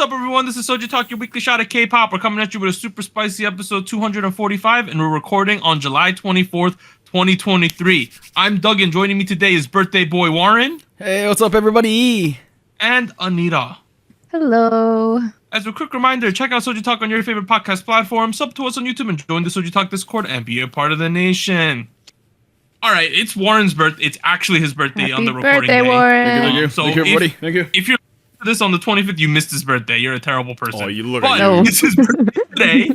up, everyone? This is SojuTalk, your weekly shot of K-pop. We're coming at you with a super spicy episode 245, and we're recording on July 24th, 2023. I'm Doug, and joining me today is birthday boy Warren. Hey, what's up, everybody? And Anita. Hello. As a quick reminder, check out SojuTalk on your favorite podcast platform, sub to us on YouTube, and join the SojuTalk Discord and be a part of the nation. All right, it's Warren's birthday. It's actually his birthday Happy on the recording birthday, day. Warren. Thank you, So thank you, everybody. Thank you. If you're listening to this on the 25th, you missed his birthday. You're a terrible person. Oh, you look But at No. you. it's his birthday today.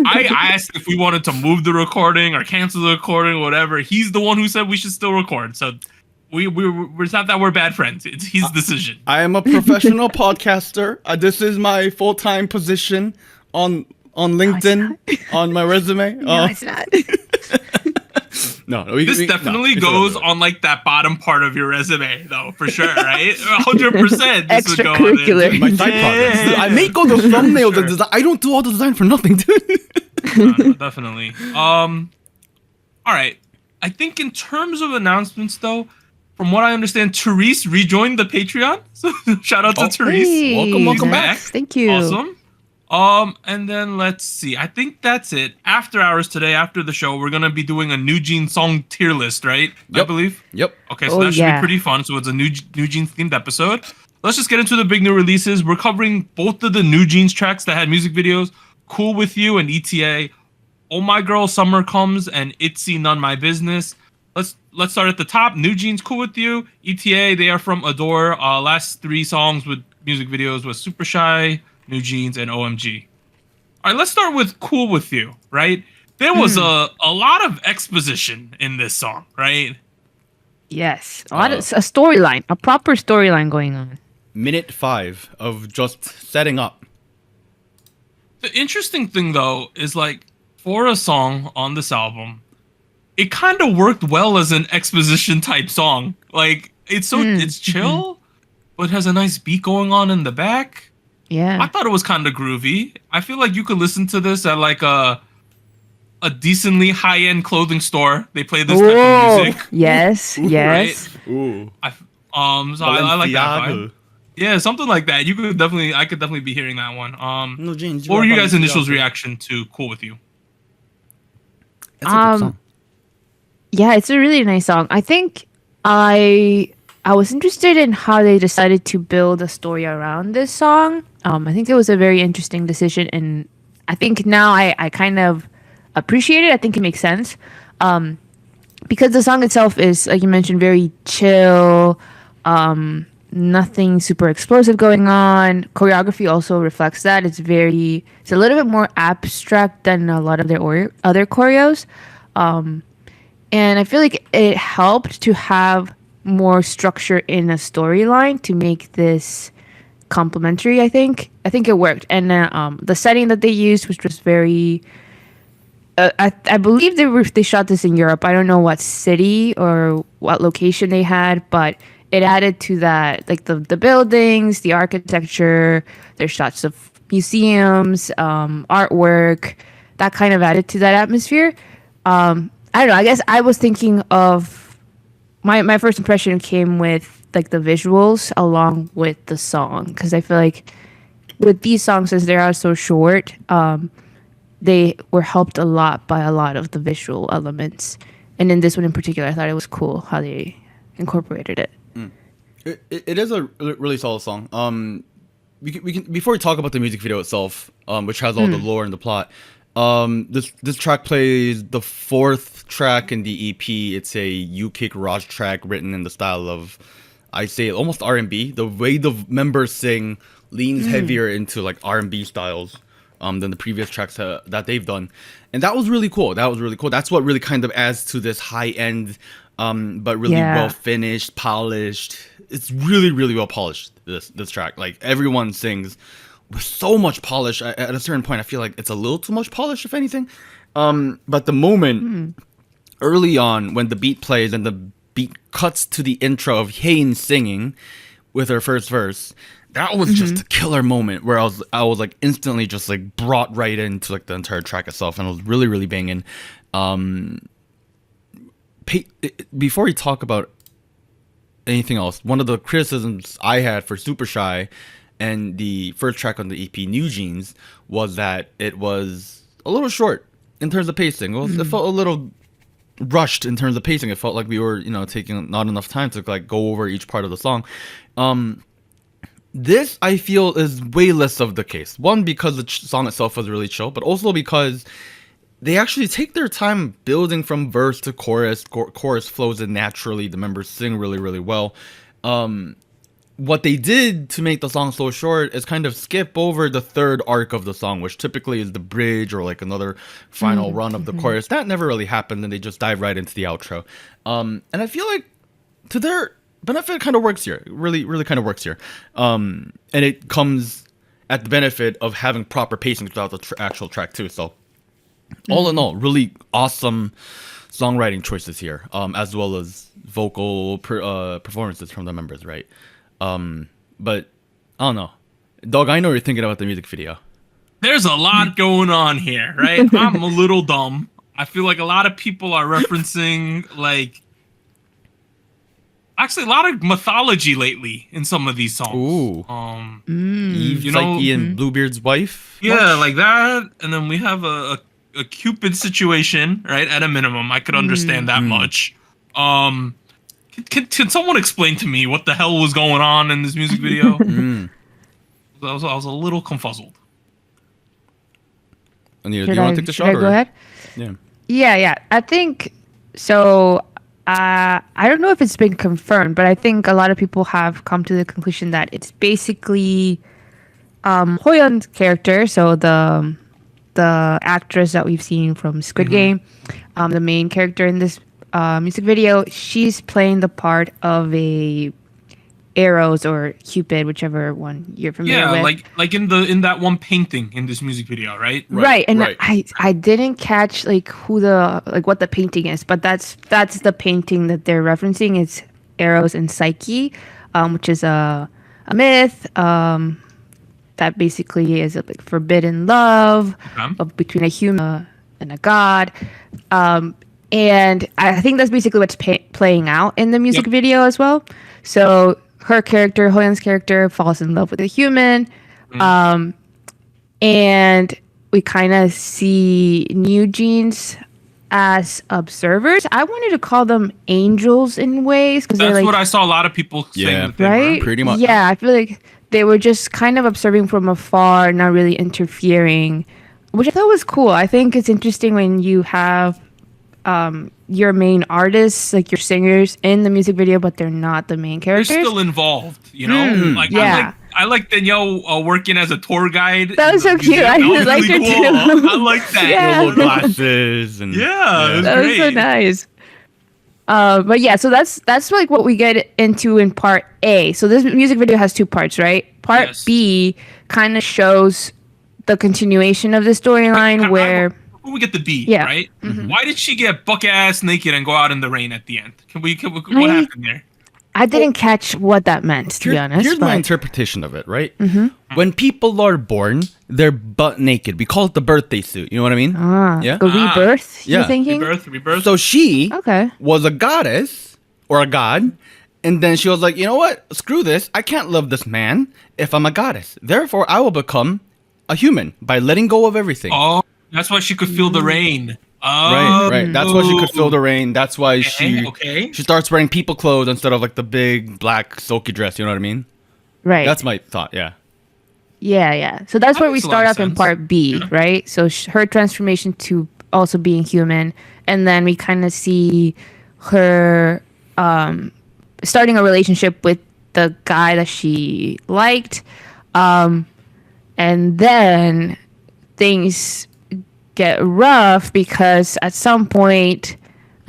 I asked if we wanted to move the recording or cancel the recording, whatever. He's the one who said we should still record. So we're not that we're bad friends. It's his decision. I am a professional podcaster. This is my full-time position on LinkedIn, on my resume. No, it's not. This definitely goes on like that bottom part of your resume, though, for sure, right? 100%. This would go on it. Extracurricular. My side projects. I make all the thumbnails and design. I don't do all the design for nothing, dude. No, definitely. All right. I think in terms of announcements, though, from what I understand, Therese rejoined the Patreon. So shout out to Therese. Hey, Welcome back. Thank you. Awesome. And then let's see. I think that's it. After hours today, after the show, we're gonna be doing a NewJeans song tier list, right? I Yep. believe. Yep. Okay, so Oh, that should yeah. be pretty fun. So it's a NewJeans themed episode. Let's just get into the big new releases. We're covering both of the NewJeans tracks that had music videos: "Cool with You" and "ETA." "Oh My Girl, Summer Comes" and "ITZY, None My Business." Let's start at the top. NewJeans, "Cool with You." ETA, they are from Adore. Last three songs with music videos was Super Shy, NewJeans, and OMG. All right, let's start with "Cool with You." Right, there was a lot of exposition in this song, right? Yes. A storyline, a proper storyline going on. Minute 5 of just setting up. The interesting thing, though, is like for a song on this album, it kind of worked well as an exposition type song. Like it's it's chill, but has a nice beat going on in the back. Yeah. I thought it was kind of groovy. I feel like you could listen to this at like a decently high end clothing store. They play this type of music. Yes. Yes. Ooh. So I like that vibe. Balenciaga. Yeah, something like that. I could definitely be hearing that one. NewJeans, What were you guys' Balenciaga. initial reaction to "Cool with You"? It's a good song. Yeah, it's a really nice song. I think I was interested in how they decided to build a story around this song. I think it was a very interesting decision, and I think now I kind of appreciate it. I think it makes sense. Because the song itself is, like you mentioned, very chill. Nothing super explosive going on. Choreography also reflects that. It's a little bit more abstract than a lot of their other choreos. And I feel like it helped to have more structure in a storyline to make this complementary. I think it worked. And the setting that they used was just very. I believe they shot this in Europe. I don't know what city or what location they had, but it added to that, like the buildings, the architecture, their shots of museums, artwork, that kind of added to that atmosphere. I don't know. I guess I was thinking of my first impression came with like the visuals along with the song, because I feel like with these songs, as they are so short, they were helped a lot by a lot of the visual elements. And in this one in particular, I thought it was cool how they incorporated it. It is a really solid song. We can before we talk about the music video itself, which has all the lore and the plot. This track plays the fourth track in the EP. It's a UK garage track written in the style of, I say, almost R&B. The way the members sing leans heavier into like R&B styles than the previous tracks that they've done, and that was really cool. That's what really kind of adds to this high end, but really well finished, polished. It's really, really well polished. This track, like everyone sings with so much polish. At a certain point, I feel like it's a little too much polish, if anything. But the moment early on when the beat plays and the beat cuts to the intro of Hain singing with her first verse, that was just a killer moment where I was like instantly just like brought right into like the entire track itself, and it was really, really banging. Before we talk about anything else, one of the criticisms I had for Super Shy and the first track on the EP, NewJeans, was that it was a little short in terms of pacing. It felt a little rushed in terms of pacing. It felt like we were, taking not enough time to like go over each part of the song. This, I feel, is way less of the case. One, because the song itself was really chill, but also because they actually take their time building from verse to chorus. Chorus flows in naturally. The members sing really, really well. What they did to make the song so short is kind of skip over the third arc of the song, which typically is the bridge or like another final run of the chorus. That never really happened, and they just dive right into the outro. And I feel like, to their benefit, kind of works here. Really kind of works here. And it comes at the benefit of having proper pacing throughout the actual track too. So all in all, really awesome songwriting choices here, as well as vocal performances from the members, right? But I don't know, Dog, I know you're thinking about the music video. There's a lot going on here, right? I'm a little dumb. I feel like a lot of people are referencing like actually a lot of mythology lately in some of these songs. Ooh. Eve, Psyche, and Bluebeard's wife. Yeah, like that. And then we have a Cupid situation, right? At a minimum, I could understand that much. Can someone explain to me what the hell was going on in this music video? I was a little confuzzled. Anita, do you want to take the shot? Go ahead. Yeah. I think so. I don't know if it's been confirmed, but I think a lot of people have come to the conclusion that it's basically Hoyeon's character, so the actress that we've seen from Squid Game, the main character in this music video. She's playing the part of a Eros or Cupid, whichever one you're familiar with. Yeah, like in that one painting in this music video, right? Right. And I didn't catch like what the painting is, but that's the painting that they're referencing. It's Eros and Psyche, which is a myth that basically is a forbidden love between a human and a god. And I think that's basically what's playing out in the music video as well. So her character, Hoyeon's character, falls in love with a human. And we kind of see NewJeans as observers. I wanted to call them angels in ways. That's like, what I saw a lot of people saying. That they right? were. Pretty much. Yeah, I feel like they were just kind of observing from afar, not really interfering, which I thought was cool. I think it's interesting when you have your main artists, like your singers, in the music video, but they're not the main characters. They're still involved, you know? I like Danielle working as a tour guide. That was so cute. I really liked her too. I like that. Yeah. Little glasses and That was so nice. But yeah, so that's like what we get into in part A. So this music video has two parts, right? Part B kind of shows the continuation of the storyline where we get the B, Yeah. right? Why did she get buck ass naked and go out in the rain at the end? What happened there? I didn't catch what that meant, to be honest. Here's my interpretation of it, right? When people are born, they're butt naked. We call it the birthday suit. You know what I mean? Yeah. The rebirth, you're thinking? Rebirth. So she Okay. was a goddess or a god, and then she was like, you know what? Screw this. I can't love this man if I'm a goddess. Therefore, I will become a human by letting go of everything. Oh, that's why she could feel the rain. Right. That's why she could feel the rain. That's why she starts wearing people clothes instead of like the big black silky dress. You know what I mean? Right. That's my thought. Yeah. Yeah. So that's where we makes a lot start of off in sense. part B, right? So her transformation to also being human, and then we kind of see her starting a relationship with the guy that she liked, and then things get rough because at some point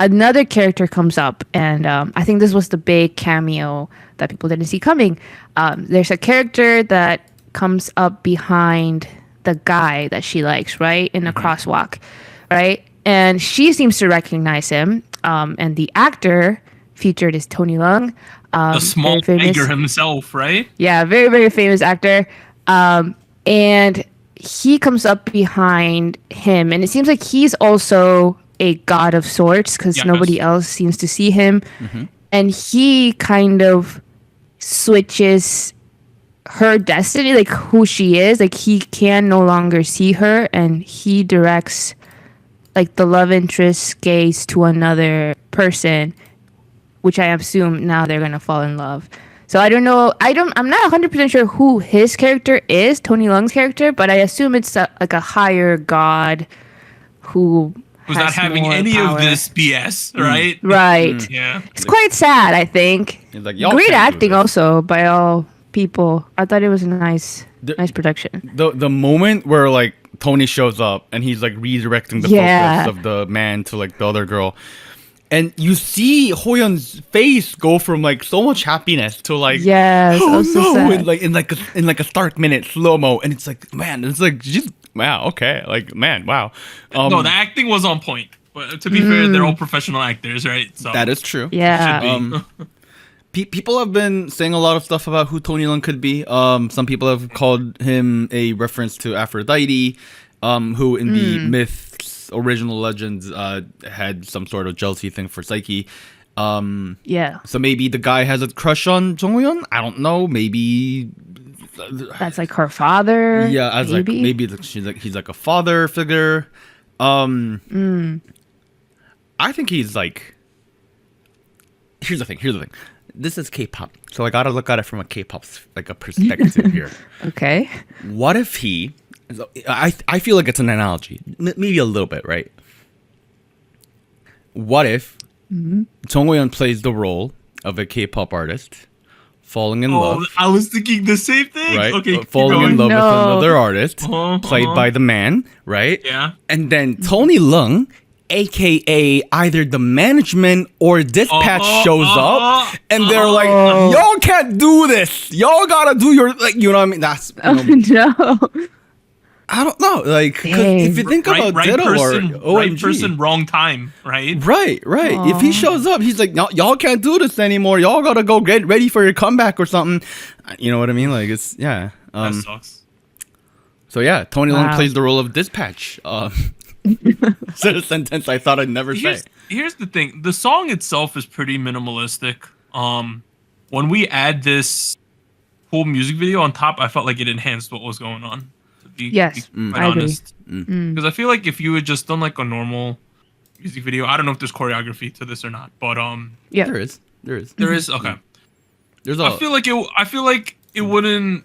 another character comes up, and I think this was the big cameo that people didn't see coming. There's a character that comes up behind the guy that she likes, right, in a crosswalk, right, and she seems to recognize him, and the actor featured is Tony Leung, the small tiger himself, right? Yeah, very, very famous actor. And he comes up behind him, and it seems like he's also a god of sorts because nobody else seems to see him. And he kind of switches her destiny, like who she is. Like he can no longer see her, and he directs like the love interest's gaze to another person, which I assume now they're gonna fall in love. So I don't know. I'm not 100% sure who his character is, Tony Leung's character, but I assume it's like a higher god who's not having any power. of this BS, right? Right. Yeah. It's quite sad, I think. He's like, "Y'all Great can't do acting this." also by all people. I thought it was a nice production. The moment where like Tony shows up and he's like redirecting the focus of the man to like the other girl, and you see Hoyeon's face go from like so much happiness to like oh no, so sad. in like a Stark minute slow mo, and it's like, man, it's like just wow, okay, like man, wow. No, the acting was on point. But to be fair, they're all professional actors, right? So that is true. Yeah. People have been saying a lot of stuff about who Tony Leung could be. Some people have called him a reference to Aphrodite, who in the myths, original legends, had some sort of jealousy thing for Psyche. Yeah. So maybe the guy has a crush on Jung Hoyeon. I don't know. Maybe That's like her father. yeah, as maybe? like maybe he's like a father figure. I think he's like. Here's the thing. This is K-pop, so I gotta look at it from a K-pop like a perspective here. Okay. What if he? I feel like it's an analogy, maybe a little bit, right? What if Jung Hoyeon plays the role of a K-pop artist falling in love, I was thinking the same thing. right? Okay, keep Falling in going. love with another artist, Uh-huh, played by the man, right? Yeah. And then Tony Leung, aka either the management or dispatch shows up, and they're like, "Y'all can't do this. Y'all gotta do your like." You know what I mean? That's Oh no. I don't know. Like, 'cause Dang. if you think about Ditto person, or right OMG, person, wrong time, right? right. If he shows up, he's like, "No, y'all can't do this anymore. Y'all gotta go get ready for your comeback or something." You know what I mean? Like, it's yeah. That sucks. So yeah, Tony Leung Wow. plays the role of dispatch. It's a sentence I thought I'd never say. Here's the thing: the song itself is pretty minimalistic. When we add this whole music video on top, I felt like it enhanced what was going on. Yes, quite I agree. honest. Because I feel like if you had just done like a normal music video, I don't know if there's choreography to this or not, but Yeah. There is. there is. Okay, There's I feel like it wouldn't.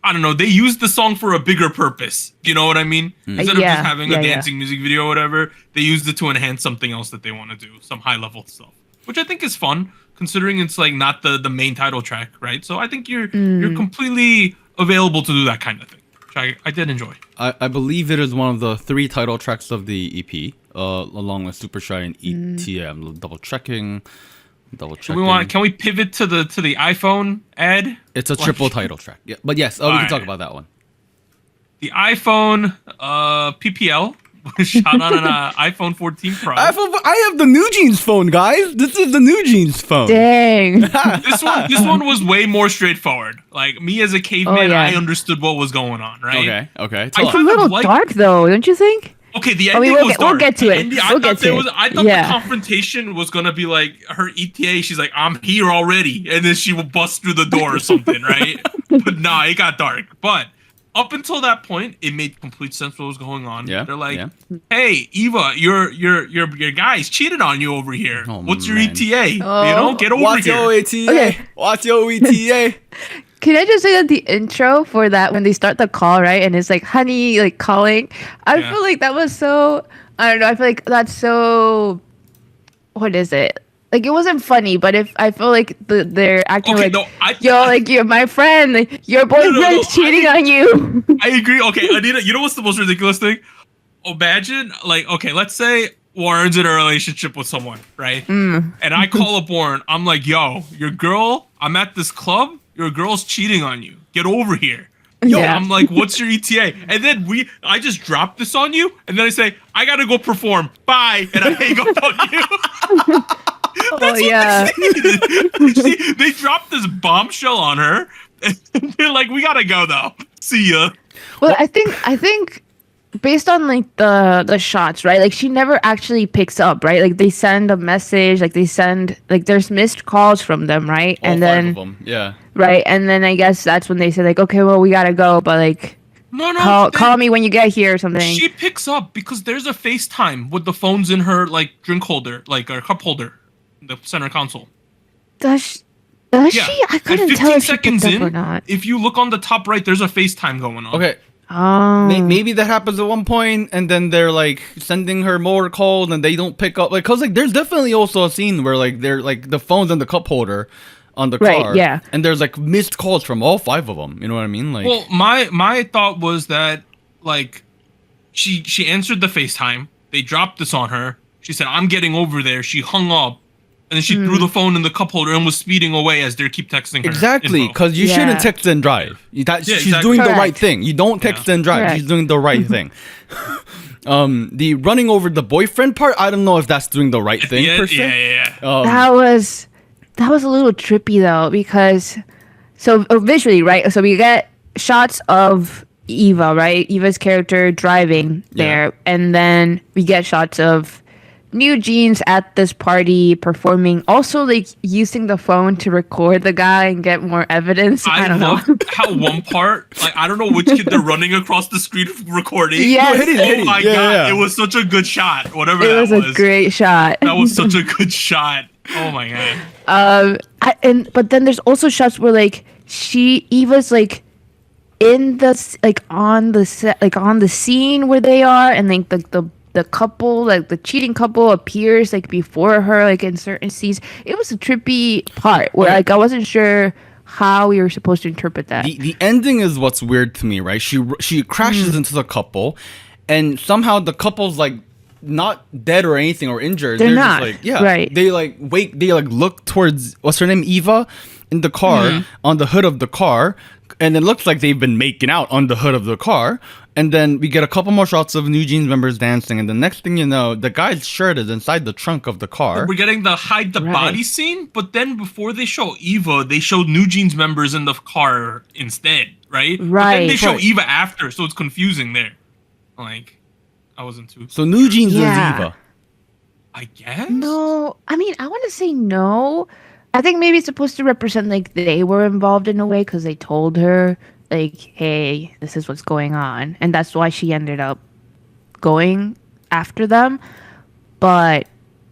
I don't know. They used the song for a bigger purpose. You know what I mean? Instead of Yeah, just having yeah, a yeah. dancing music video or whatever, they used it to enhance something else that they want to do, some high level stuff, which I think is fun, considering it's like not the main title track, right? So I think you're completely available to do that kind of thing, which I did enjoy. I believe it is one of the 3 title tracks of the EP, along with Super Shy and ETA. I'm double checking. Can we pivot to the iPhone ad? It's a triple title track. Yeah, but yes, we can talk about that one. The iPhone PPL was shot on an iPhone 14 Pro. I have the NewJeans phone, guys. This is the NewJeans phone. Dang. This one was way more straightforward. Like me as a caveman, yeah. I understood what was going on, right? Okay. I Tell It's a us. little like- dark though, don't you think? Okay, the I mean, ending was we'll dark. get to The it. ending- We'll get to it. I thought Yeah. the confrontation was gonna be like her ETA. She's like, "I'm here already," and then she will bust through the door or something, right? But nah, it got dark. But up until that point, it made complete sense what was going on. Yeah, They're like, yeah. "Hey, Eva, your guy's cheated on you over here. Oh, What's your man. ETA? Oh. You know, get over What's here." your ETA? Okay. What's your ETA? Can I just say that the intro for that when they start the call, right? And it's like honey like calling. I Yeah. feel like that was so I don't know, I feel like that's so what is it? Like it wasn't funny, but if I feel like they're acting Okay, like no, like you're my friend, like, your boyfriend's cheating on you. I agree. Okay, Anita, you know what's the most ridiculous thing? Imagine, like, okay, let's say Warren's in a relationship with someone, right? And I call up Warren. I'm like, yo, your girl, I'm at this club. Your girl's cheating on you. Get over here. Yo, Yeah. I'm like, what's your ETA? And then I just drop this on you. And then I say, I got to go perform. Bye. And I hang up on you. Oh yeah. See, they dropped this bombshell on her. And they're like, we got to go, though. See ya. Well, I think based on like the shots, right? Like she never actually picks up, right? Like they send a message, like they send like there's missed calls from them, right? All and five then of them. Yeah. right, and then I guess that's when they say like, okay, well we gotta go, but like No, call me when you get here or something. She picks up because there's a FaceTime with the phones in her like drink holder, like her cup holder, the center console. Does Yeah. she? I And couldn't 15 tell if she seconds picked up or in, not. if you look on the top right, there's a FaceTime going on. Okay. Oh, Maybe that happens at one point, and then they're like sending her more calls, and they don't pick up. Like, cause like there's definitely also a scene where like they're like the phone's in the cup holder on the Right, car, yeah. and there's like missed calls from all 5 of them. You know what I mean? Like, Well, my thought was that like she answered the FaceTime. They dropped this on her. She said, "I'm getting over there." She hung up, and then she threw the phone in the cup holder and was speeding away as they keep texting her. exactly, info. because you Yeah. shouldn't text and drive. She's exactly. doing the right Correct. thing. You don't text Yeah. and drive. Correct. She's doing the right thing. The running over the boyfriend part, I don't know if that's doing the right thing Yeah, per se. yeah. that was a little trippy though, because visually, right? So we get shots of Eva, right? Eva's character driving there, and then we get shots of NewJeans at this party performing, also like using the phone to record the guy and get more evidence. I don't know. love how one part, like I don't know which kid they're running across the street recording. Yes. Hit it, Oh hit it. my Yeah, god, yeah. it was such a good shot. Whatever It that was a great shot. That was such a good shot. Oh my god. But then there's also shots where like Eva's like in the like on the set, like on the scene where they are, and like the couple, like the cheating couple, appears like before her, like in certain scenes. It was a trippy part where like I wasn't sure how we were supposed to interpret that. The ending is what's weird to me, right? She crashes into the couple, and somehow the couple's like not dead or anything or injured. They're just not, like, yeah, right. They like wake. They like look towards what's her name, Eva, in the car on the hood of the car, and it looks like they've been making out on the hood of the car. And then we get a couple more shots of NewJeans members dancing, and the next thing you know, the guy's shirt is inside the trunk of the car. We're getting the hide the Right. body scene, but then before they show Eva, they show NewJeans members in the car instead, right? But then Right. they show Right. Eva after, so it's confusing there. Like, I wasn't too. So NewJeans Yeah. is Eva. I guess. No, I mean, I want to say no. I think maybe it's supposed to represent like they were involved in a way because they told her like, "Hey, this is what's going on," and that's why she ended up going after them. But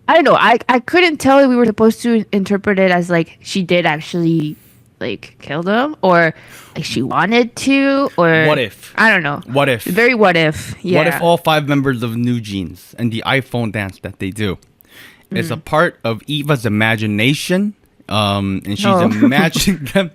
I don't know. I couldn't tell if we were supposed to interpret it as like she did actually like kill them, or like she wanted to, or What if? I don't know. What if? Very what if? Yeah. What if all 5 members of NewJeans and the iPhone dance that they do is a part of Eva's imagination? And she's No. imagining them.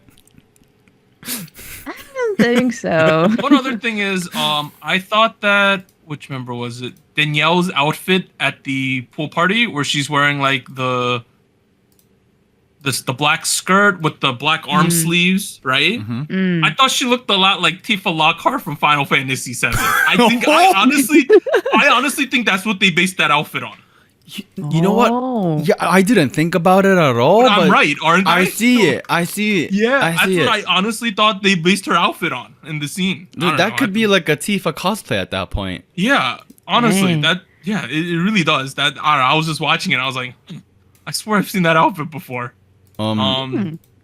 I don't think so. One other thing is, I thought that which member was it? Danielle's outfit at the pool party, where she's wearing like the black skirt with the black arm sleeves, right? I thought she looked a lot like Tifa Lockhart from Final Fantasy VII. I honestly think that's what they based that outfit on. You know Oh. what? Yeah, I didn't think about it at all. But I'm but right, aren't I? I see it. I see it. Yeah, I that's see what it. I honestly thought they based her outfit on in the scene. I Dude, don't that know. could be like a Tifa cosplay at that point. Yeah, honestly, Dang. it really does. That I don't know, I was just watching it. I was like, I swear I've seen that outfit before.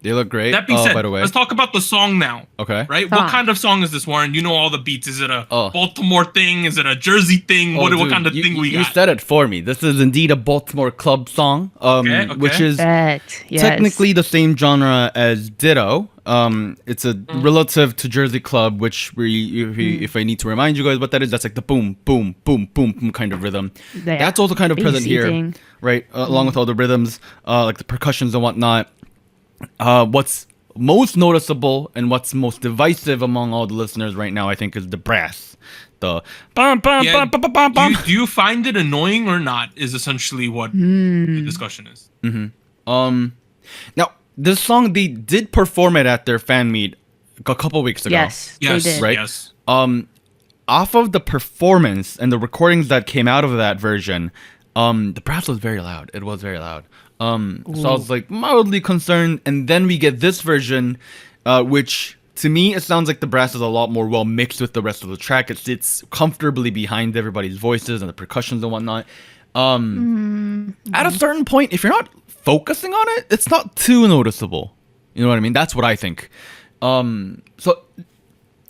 They look great. That being said, by the way, let's talk about the song now. okay. Right? Song. What kind of song is this, Warren? You know all the beats. Is it a Oh. Baltimore thing? Is it a Jersey thing? Oh, what dude, kind of you, thing we you got? said it for me. This is indeed a Baltimore club song, Okay. which is Bet. Yes. technically the same genre as Ditto. It's a relative to Jersey Club, which if I need to remind you guys what that is, that's like the boom, boom, boom, boom, boom kind of rhythm. Yeah. That's also kind of present Bassy here, thing. right? Along with all the rhythms, like the percussions and whatnot. What's most noticeable and what's most divisive among all the listeners right now, I think, is the brass. The bum, bum, Yeah, bum, bum, bum, bum. do you find it annoying or not? Is essentially what the discussion is. Now, this song, they did perform it at their fan meet a couple weeks ago. Yes. Yes, They did. Right? Yes. Off of the performance and the recordings that came out of that version, the brass was very loud. It was very loud. So I was like mildly concerned, and then we get this version, which to me, it sounds like the brass is a lot more well mixed with the rest of the track. It sits comfortably behind everybody's voices and the percussions and whatnot. At a certain point, if you're not focusing on it, it's not too noticeable. You know what I mean? That's what I think. So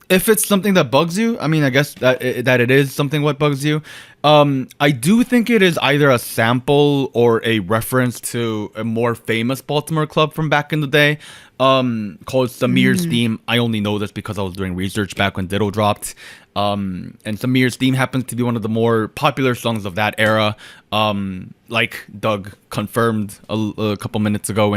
if it's something that bugs you, I mean, I guess that it is something what bugs you. I do think it is either a sample or a reference to a more famous Baltimore club from back in the day, called Samir's Theme. I only know this because I was doing research back when Ditto dropped. And Samir's Theme happens to be one of the more popular songs of that era. Like Doug confirmed a couple minutes ago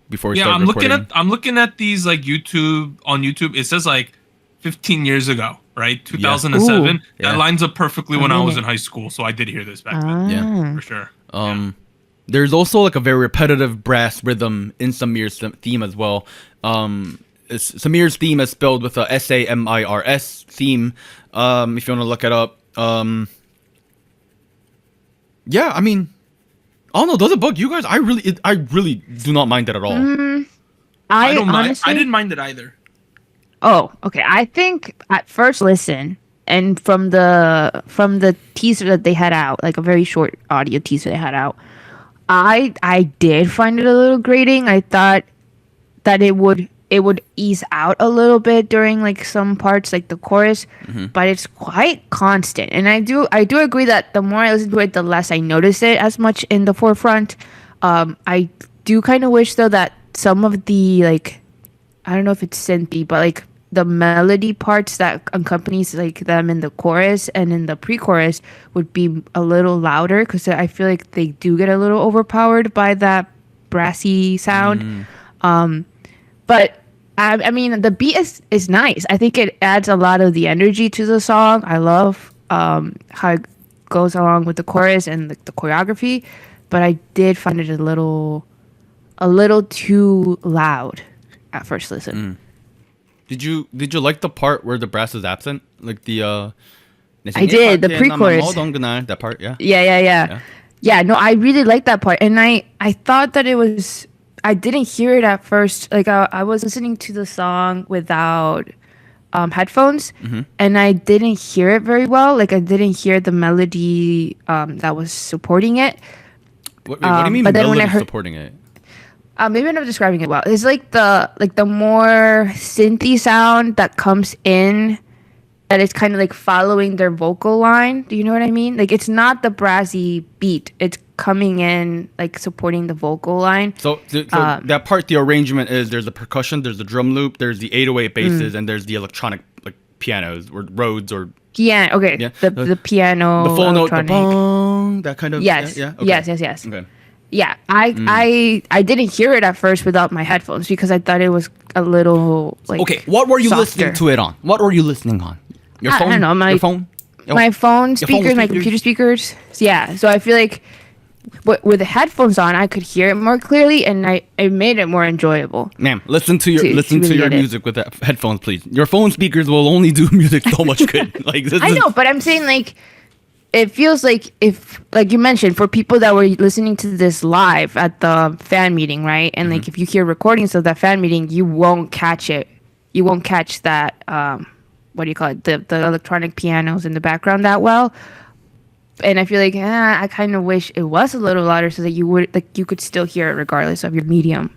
before we started recording. I'm looking at these like on YouTube. It says like 15 years ago, right? 2007. Yeah. That lines up perfectly when I was in high school, so I did hear this back then. Yeah, for sure. There's also like a very repetitive brass rhythm in Samir's theme as well. Samir's theme is spelled with a SAMIRS theme. If you want to look it up. Yeah, I mean, I don't know. Does it bug you guys? I really do not mind it at all. I don't mind. Honestly, I didn't mind it either. Oh, okay. I think at first listen and from the teaser that they had out, like a very short audio teaser they had out, I did find it a little grating. I thought that it would ease out a little bit during like some parts, like the chorus, but it's quite constant. And I do agree that the more I listen to it, the less I notice it as much in the forefront. I do kind of wish though that some of the like, I don't know if it's synthy, but like the melody parts that accompanies like them in the chorus and in the pre-chorus would be a little louder, because I feel like they do get a little overpowered by that brassy sound. But I mean, the beat is nice. I think it adds a lot of the energy to the song. I love how it goes along with the chorus and the choreography, but I did find it a little too loud at first listen. Did you like the part where the brass is absent? Like the I did, the pre-chorus. That part, yeah. Yeah, no, I really liked that part. And I thought that it was, I didn't hear it at first. Like I was listening to the song without headphones, and I didn't hear it very well. Like I didn't hear the melody that was supporting it. What do you mean melody supporting it? Maybe I'm not describing it well. It's like the more synthy sound that comes in, that it's kind of like following their vocal line. Do you know what I mean? Like it's not the brassy beat. It's coming in like supporting the vocal line. So that part, the arrangement is there's the percussion, there's the drum loop, there's the 808 basses, and there's the electronic like pianos or Rhodes or piano. Okay, yeah. The piano, the full note, the bong, that kind of. Yes. Yeah. Okay. Yes. Okay. Yeah, I didn't hear it at first without my headphones because I thought it was a little like. Okay, what were you softer. listening to it on? What were you listening on? Your phone? I don't know, your phone. My phone speakers, my computer speakers. Yeah, so I feel like with the headphones on, I could hear it more clearly, and it made it more enjoyable. Ma'am, listen to your music with the headphones, please. Your phone speakers will only do music so much good. Like this. I know, but I'm saying like. It feels like if, like you mentioned, for people that were listening to this live at the fan meeting, right? And like if you hear recordings of that fan meeting, you won't catch it. You won't catch that, what do you call it? The electronic pianos in the background that well. And I feel like, I kind of wish it was a little louder so that you could still hear it regardless of your medium.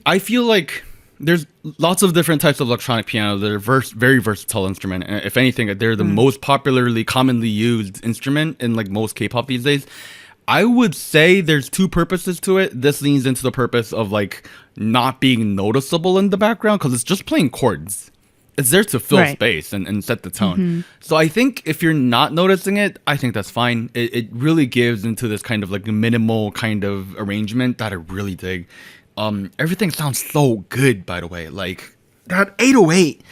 I feel like there's lots of different types of electronic piano that are very versatile instrument. And if anything, they're the most commonly used instrument in like most K-pop these days. I would say there's two purposes to it. This leans into the purpose of like not being noticeable in the background because it's just playing chords. It's there to fill space and set the tone. So I think if you're not noticing it, I think that's fine. It really gives into this kind of like minimal kind of arrangement that I really dig. Everything sounds so good, by the way. Like that 808,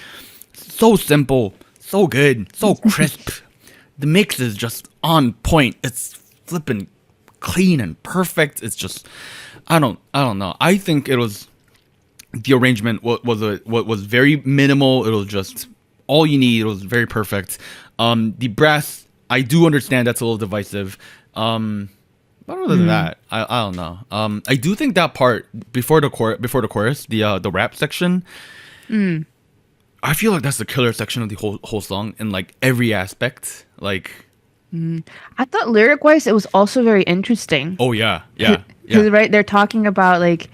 so simple, so good, so crisp. The mix is just on point. It's flipping clean and perfect. It's just, I don't know. I think it was the arrangement was very minimal. It was just all you need. It was very perfect. The brass, I do understand that's a little divisive. But other than that, I don't know. I do think that part before the chorus, the rap section, I feel like that's the killer section of the whole song in like every aspect. Like, I thought lyric wise it was also very interesting. oh yeah. Because right, they're talking about like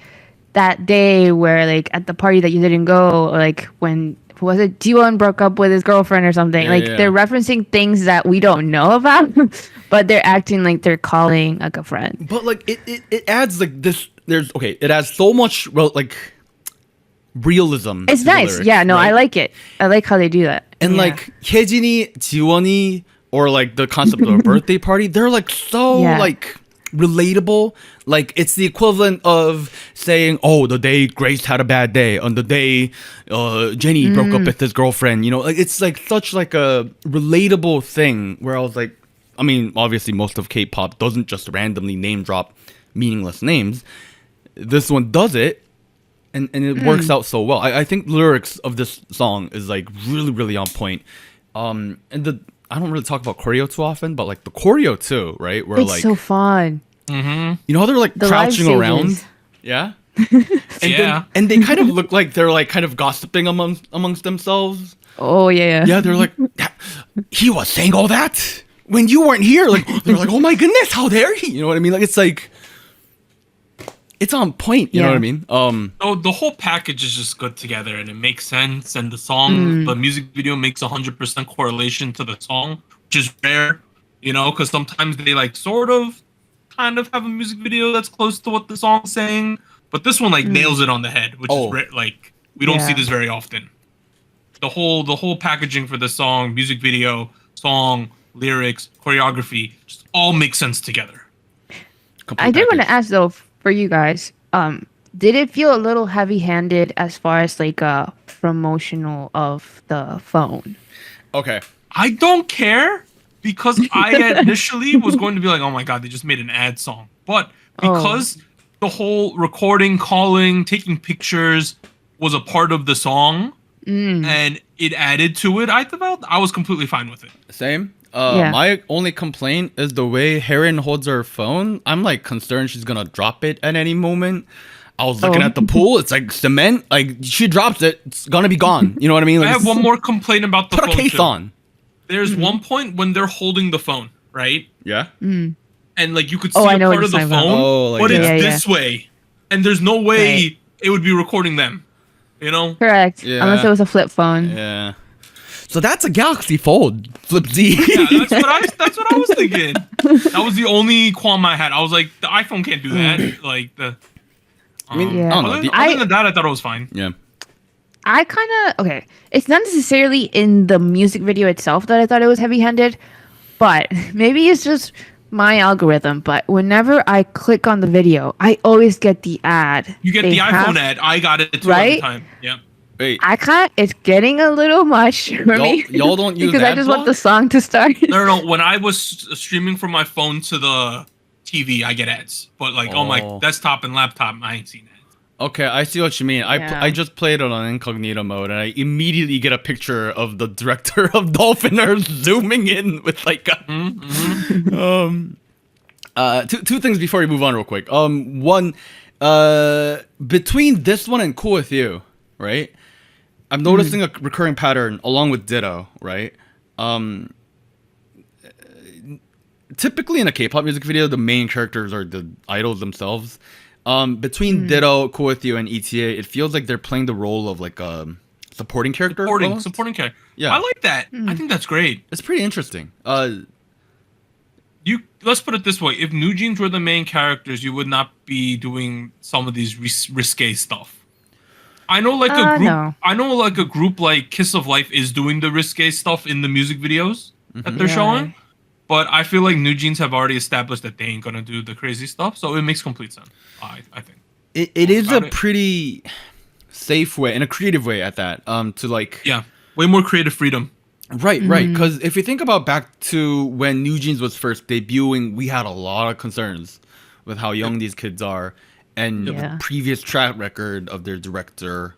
that day where like at the party that you didn't go, or like when was it Jiwon broke up with his girlfriend or something. Yeah, like yeah. they're referencing things that we don't know about, but they're acting like they're calling like a friend. But like it adds like this. It adds so much like realism. It's to the nice. lyrics, Yeah, no, right? I like it. I like how they do that. And Yeah. like Hyejin이, Jiwon이, or like the concept of a birthday party, they're like so Yeah. like relatable. Like it's the equivalent of saying, "Oh, the day Grace had a bad day," on the day Jenny broke up with his girlfriend. You know, like it's like such like a relatable thing. Where I was like, I mean, obviously most of K-pop doesn't just randomly name drop meaningless names. This one does it. And it works out so well. I think lyrics of this song is like really on point. And I don't really talk about choreo too often, but like the choreo too, right? Where It's like so fun. you know how they're like The live crouching around, stages. yeah. Yeah. And they kind of look like they're like kind of gossiping amongst themselves. Oh yeah. Yeah, they're like, he was saying all that when you weren't here. Like they're like, oh my goodness, how dare he? You know what I mean? Like it's like. It's on point, you know Yeah. what I mean? So the whole package is just good together, and it makes sense. And the song, the music video makes 100% correlation to the song, which is rare, you know, because sometimes they like sort of, kind of have a music video that's close to what the song's saying. But this one like nails it on the head, which Oh. is like we don't see Yeah. this very often. The whole packaging for the song, music video, song, lyrics, choreography, just all makes sense together. I did want to ask though, for you guys, did it feel a little heavy-handed as far as like a promotional of the phone? Okay. I don't care because I initially was going to be like, oh my god, they just made an ad song. But because the whole recording, calling, taking pictures was a part of the song and it added to it, I felt I was completely fine with it. Same. Yeah. My only complaint is the way Heron holds her phone. I'm like concerned she's gonna drop it at any moment. I was looking at the pool. It's like cement. Like she drops it, it's gonna be gone. You know what I mean? Like, I have one more complaint about the Put phone. a case too. on. There's one point when they're holding the phone, right? Yeah. And like you could see Oh, I a know what part of the you're phone, talking about. Oh, like but that. it's Yeah, this way, and there's no way Right. it would be recording them. You know? Correct. Yeah. Unless it was a flip phone. Yeah. So that's a Galaxy Fold Flip Z. Yeah, that's what I was thinking. That was the only qualm I had. I was like, the iPhone can't do that. Like the. I mean, Yeah. I don't know. Other, The- other than that, I thought it was fine. yeah. I kind of okay. It's not necessarily in the music video itself that I thought it was heavy-handed, but maybe it's just my algorithm. But whenever I click on the video, I always get the ad. You get They the have- iPhone ad. I got it too Right? every time. Yeah. Wait. I can't. It's getting a little much for me. Y'all don't use because I ad just want block? the song to start. No. When I was streaming from my phone to the TV, I get ads. But like on my Oh. desktop and laptop, I ain't seen ads. Okay, I see what you mean. Yeah. I just played it on incognito mode, and I immediately get a picture of the director of Dolphin Earth zooming in with like a, two things before we move on real quick. One, between this one and Cool With You, right? I'm noticing a recurring pattern along with Ditto, right? Typically in a K-pop music video, the main characters are the idols themselves. Between Ditto, Cool With You, and ETA, it feels like they're playing the role of like a supporting character. almost. Supporting character. Yeah. I like that. I think that's great. It's pretty interesting. Let's put it this way: if NewJeans were the main characters, you would not be doing some of these risque stuff. I know, like a group. No. I know, like a group like Kiss of Life is doing the risque stuff in the music videos that they're Yeah. showing. But I feel like NewJeans have already established that they ain't gonna do the crazy stuff, so it makes complete sense. I think. it is a About it. pretty safe way and a creative way at that. To like Yeah, way more creative freedom. right. Because if you think about back to when NewJeans was first debuting, we had a lot of concerns with how young these kids are, and Yeah. the previous track record of their director.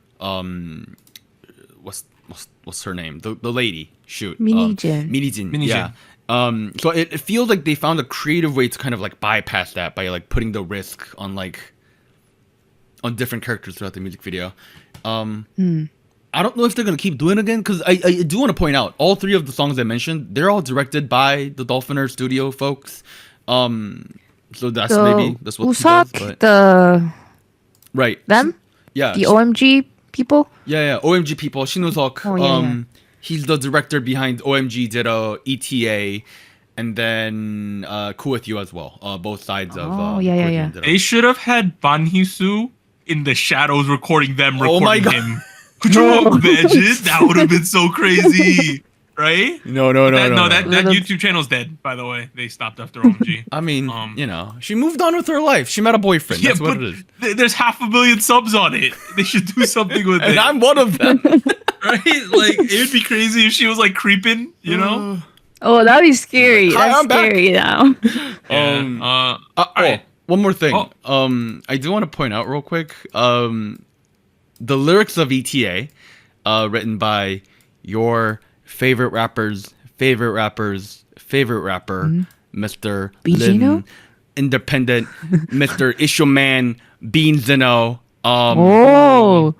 What's her name? The lady. Shoot. Minijin. Minijin. Minijin. Yeah. So it feels like they found a creative way to kind of like bypass that by like putting the risk on different characters throughout the music video. I don't know if they're gonna keep doing it again, because I do want to point out all three of the songs I mentioned, they're all directed by the Dolphiner Studio folks. So that's maybe that's what he does. Usak, But right, them, yeah, the OMG people. yeah, OMG people. Shinozok. Oh, yeah. He's the director behind OMG did ETA, and then Cool With You as well. Both sides of. Oh, yeah. Cool With You They should have had Ban Hee-soo in the shadows recording them, Oh my recording God. him. Could you imagine? That would have been so crazy, right? No. That YouTube channel's dead. By the way, they stopped after OMG. I mean, she moved on with her life. She met a boyfriend. That's what but it is. there's 500,000 subs on it. They should do something with it. And I'm one of them. Right? Like, it would be crazy if she was like creeping, you know? Oh, that'd be scary. Hi, That's I'm back. scary now. Yeah. Alright. One more thing. Oh. I do want to point out real quick. The lyrics of ETA, written by your favorite rapper's favorite rapper, Mr. Bigino? Lin, Independent, Mr. Ishoman, Bean Zeno. Oh,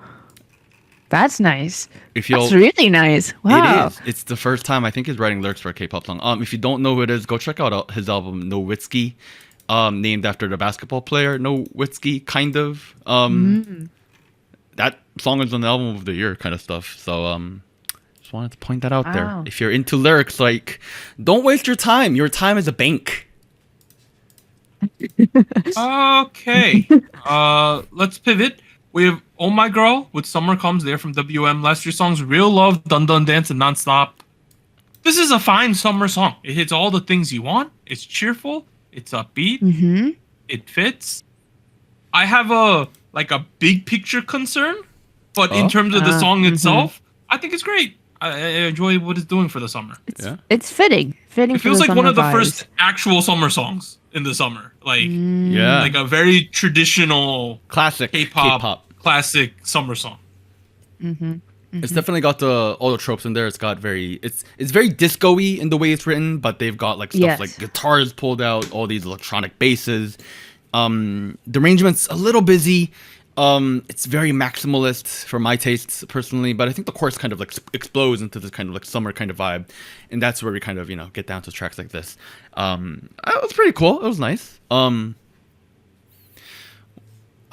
that's nice. If you'll, That's really nice. Wow. It is. It's the first time I think he's writing lyrics for a K-pop song. If you don't know who it is, go check out his album Nowitzki, named after the basketball player Nowitzki, kind of. That song is on the album of the year, kind of stuff. So just wanted to point that out there. Wow. If you're into lyrics, like, don't waste your time. Your time is a bank. Okay. Let's pivot. We have Oh My Girl with Summer Comes there from WM. Last year's songs Real Love, Dun Dun Dance, and Nonstop. This is a fine summer song. It hits all the things you want. It's cheerful. It's upbeat. It fits. I have a big picture concern, but in terms of the song itself, I think it's great. I enjoy what it's doing for the summer. It's fitting. Fitting. It feels like one of the first actual summer songs in the summer. Like, like a very traditional Classic K-pop classic summer song. It's definitely got all the tropes in there. It's got it's very disco-y in the way it's written, but they've got like stuff like guitars pulled out, all these electronic basses. The arrangement's a little busy. It's very maximalist for my tastes personally, but I think the chorus kind of like explodes into this kind of like summer kind of vibe, and that's where we kind of get down to tracks like this. It was pretty cool. It was nice.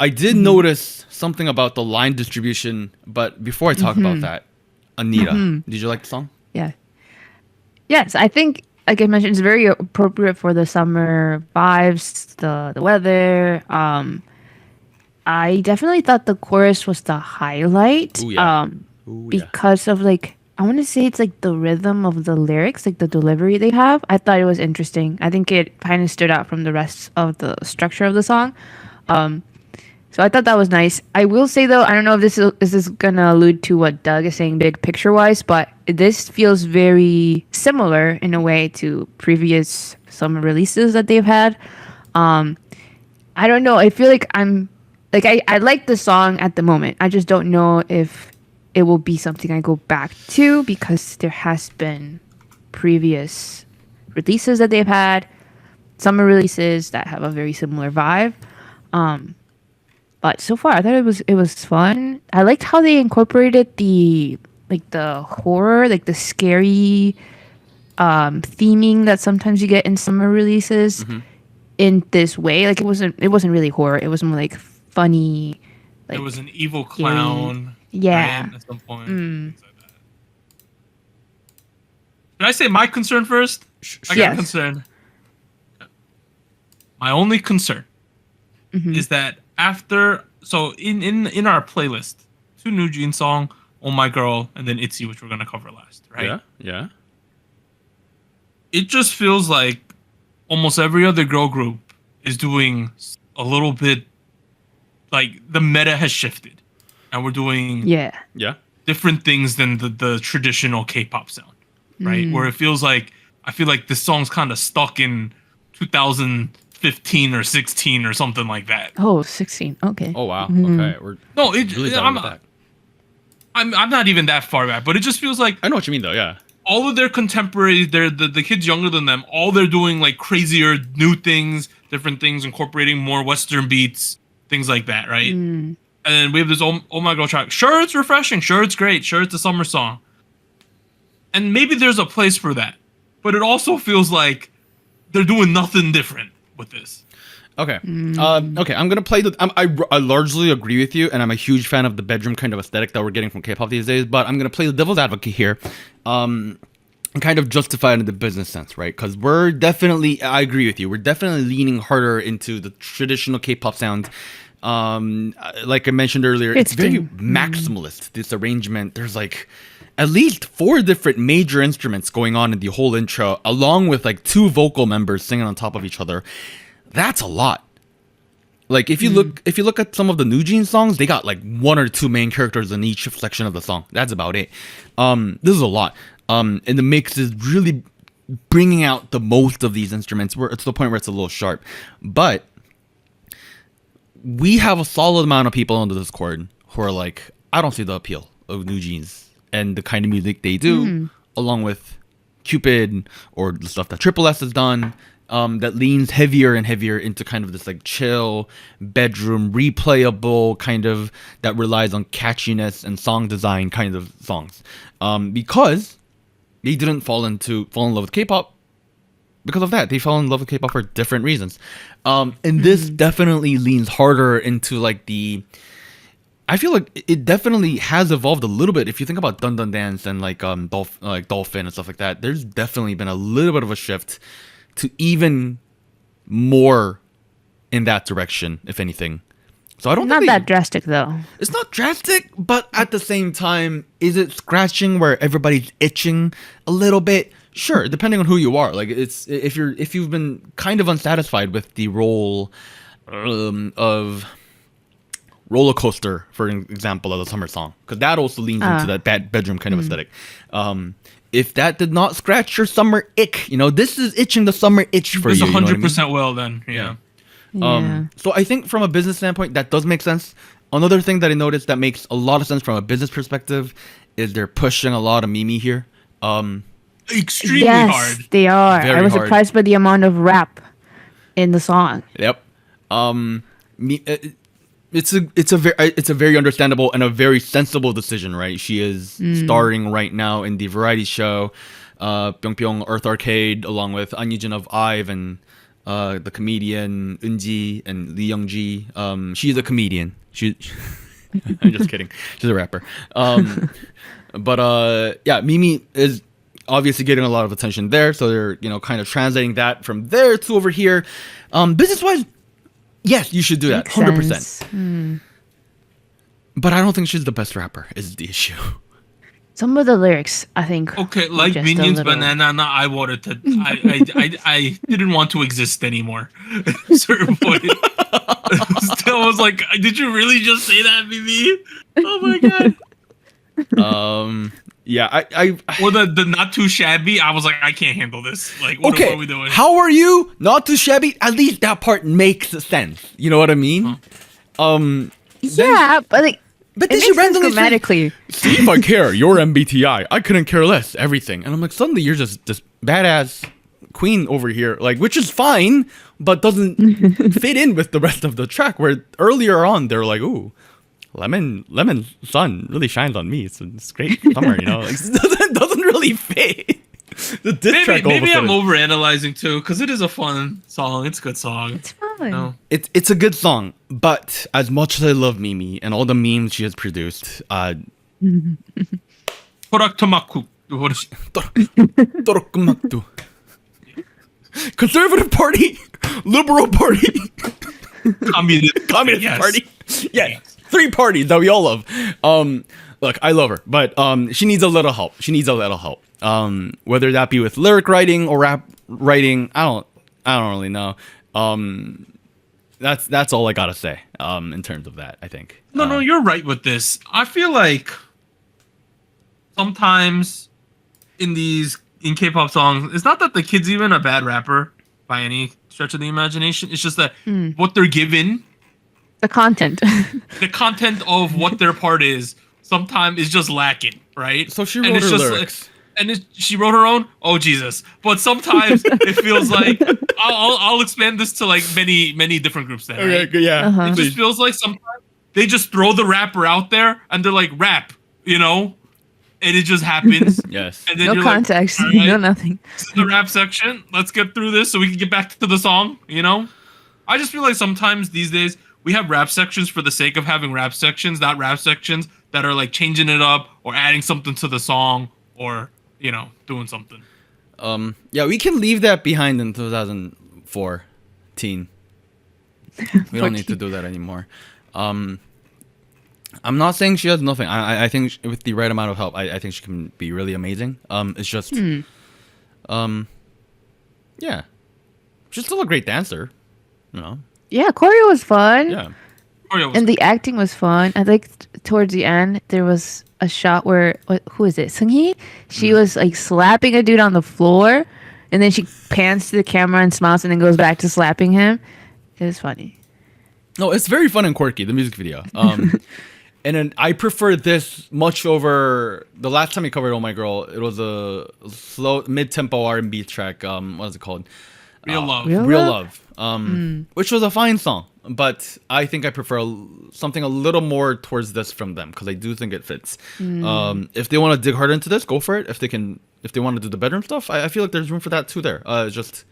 I did notice something about the line distribution, but before I talk about that, Anita, did you like the song? Yeah. Yes, I think, like I mentioned, it's very appropriate for the summer vibes, the weather. I definitely thought the chorus was the highlight. Ooh, yeah. Because of like, I want to say it's like the rhythm of the lyrics, like the delivery they have. I thought it was interesting. I think it kind of stood out from the rest of the structure of the song. So I thought that was nice. I will say though, I don't know if this is gonna allude to what Doug is saying big picture wise, but this feels very similar in a way to previous summer releases that they've had. I don't know. I feel like I like the song at the moment. I just don't know if it will be something I go back to because there has been previous releases that they've had, summer releases that have a very similar vibe. But so far, I thought it was fun. I liked how they incorporated the horror, like the scary theming that sometimes you get in summer releases in this way. Like it wasn't really horror. It was more like funny. Like, it was an evil clown. Yeah. At some point. Things like that. Did I say my concern first? I got a concern. My only concern is that in our playlist, 2 NewJeans song, Oh My Girl, and then ITZY, which we're gonna cover last, right? Yeah. It just feels like almost every other girl group is doing a little bit, like the meta has shifted, and we're doing different things than the traditional K-pop sound, right? Where it feels like I feel like this song's kind of stuck in 2015 or 16 or something like that. Oh, 16. Okay. Oh wow. Okay. I'm not even that far back, but it just feels like I know what you mean though. Yeah. All of their contemporaries, the kids younger than them, all they're doing like crazier new things, different things, incorporating more Western beats, things like that, right? And And then we have this oh my girl track. Sure, it's refreshing. Sure, it's great. Sure, it's a summer song. And maybe there's a place for that. But it also feels like they're doing nothing different with this. Okay. Okay. I'm gonna play I largely agree with you, and I'm a huge fan of the bedroom kind of aesthetic that we're getting from K-pop these days. But I'm gonna play the devil's advocate here, and kind of justify it in the business sense, right? Because I agree with you. We're definitely leaning harder into the traditional K-pop sound. Like I mentioned earlier, it's very maximalist. This arrangement, there's like at least 4 different major instruments going on in the whole intro, along with like 2 vocal members singing on top of each other. That's a lot. Like if you look at some of the NewJeans songs, they got like 1 or 2 main characters in each section of the song. That's about it. This is a lot. And the mix is really bringing out the most of these instruments. Where it's the point where it's a little sharp. But we have a solid amount of people on the Discord who are like, I don't see the appeal of NewJeans and the kind of music they do, along with Cupid or the stuff that Triple S has done. That leans heavier and heavier into kind of this like chill, bedroom, replayable kind of that relies on catchiness and song design kind of songs. Because they didn't fall in love with K-pop because of that. They fell in love with K-pop for different reasons. And this definitely leans harder into like I feel like it definitely has evolved a little bit. If you think about Dun Dun Dance and like Dolphin and stuff like that, there's definitely been a little bit of a shift to even more in that direction, if anything. So I don't Not that drastic though. It's not drastic, but at the same time, is it scratching where everybody's itching a little bit? Sure, depending on who you are. Like it's if you've been kind of unsatisfied with the role of Roller Coaster, for example, of the summer song, because that also leans into that bad bedroom kind of aesthetic. If that did not scratch your summer ick, this is itching the summer itch for you. It's 100% well then. Yeah. So I think from a business standpoint, that does make sense. Another thing that I noticed that makes a lot of sense from a business perspective is they're pushing a lot of Mimi here. Extremely hard. They are. Very I was hard. surprised by the amount of rap in the song. Yep. It's a very understandable and a very sensible decision, right? She is starring right now in the variety show Byung Earth Arcade, along with An Yujin of IVE and the comedian Eunji and Lee Youngji. She's a comedian. I'm just kidding. She's a rapper. But Mimi is obviously getting a lot of attention there, so they're kind of translating that from there to over here. Business wise, yes, you should do that, 100%. But I don't think she's the best rapper, is the issue. Some of the lyrics, I think. Okay, like Minions, Banana, I wanted to. I didn't want to exist anymore. At a certain point, still was like, did you really just say that, Mimi? Oh my god. Or the not too shabby. I was like, I can't handle this. Like, what are we doing? How are you? Not too shabby. At least that part makes sense. You know what I mean? Yeah, but like. But then she randomly grammatically. See if I care. You're MBTI. I couldn't care less. Everything. And I'm like, suddenly you're just this badass queen over here, like, which is fine, but doesn't fit in with the rest of the track. Where earlier on they're like, ooh, lemon sun really shines on me. It's great summer, Like, it doesn't really fit. The diss track. Maybe I'm overanalyzing too, because it is a fun song. It's a good song. It's fun. No. It's a good song, but as much as I love Mimi and all the memes she has produced, Toraktomaku. Toraktomaku. Conservative Party, Liberal Party, Communist Yes. Party. Yes, 3 parties that we all love. Look, I love her, but she needs a little help. Whether that be with lyric writing or rap writing, I don't really know. That's all I gotta say. In terms of that, I think. No, you're right with this. I feel like sometimes in K-pop songs, it's not that the kid's even a bad rapper by any stretch of the imagination. It's just that what they're given, the content of what their part is, sometimes is just lacking, right? So she wrote her lyrics. She wrote her own. Oh Jesus! But sometimes it feels like I'll expand this to like many different groups. Then, right? Yeah. It just feels like sometimes they just throw the rapper out there and they're like, rap, you know, and it just happens. Yes. And then No you're context, like, all right, no nothing. this is the rap section. Let's get through this so we can get back to the song. You know, I just feel like sometimes these days we have rap sections for the sake of having rap sections, not rap sections that are like changing it up or adding something to the song or, you know, doing something. Yeah, we can leave that behind in 2014. We don't need to do that anymore. I'm not saying she has nothing. I think with the right amount of help, I think she can be really amazing. It's just, yeah, she's still a great dancer, you know. Yeah, choreo was fun. Yeah. And the acting was fun. I liked towards the end there was a shot where who is it? Seunghee? She was like slapping a dude on the floor, and then she pans to the camera and smiles, and then goes back to slapping him. It was funny. No, it's very fun and quirky, the music video. And then I prefer this much over the last time we covered Oh My Girl. It was a slow mid-tempo R&B track. What is it called? Real Love. Real Love. Which was a fine song, but I think I prefer something a little more towards this from them because I do think it fits. If they want to dig harder into this, go for it. If they want to do the bedroom stuff, I feel like there's room for that too. There, just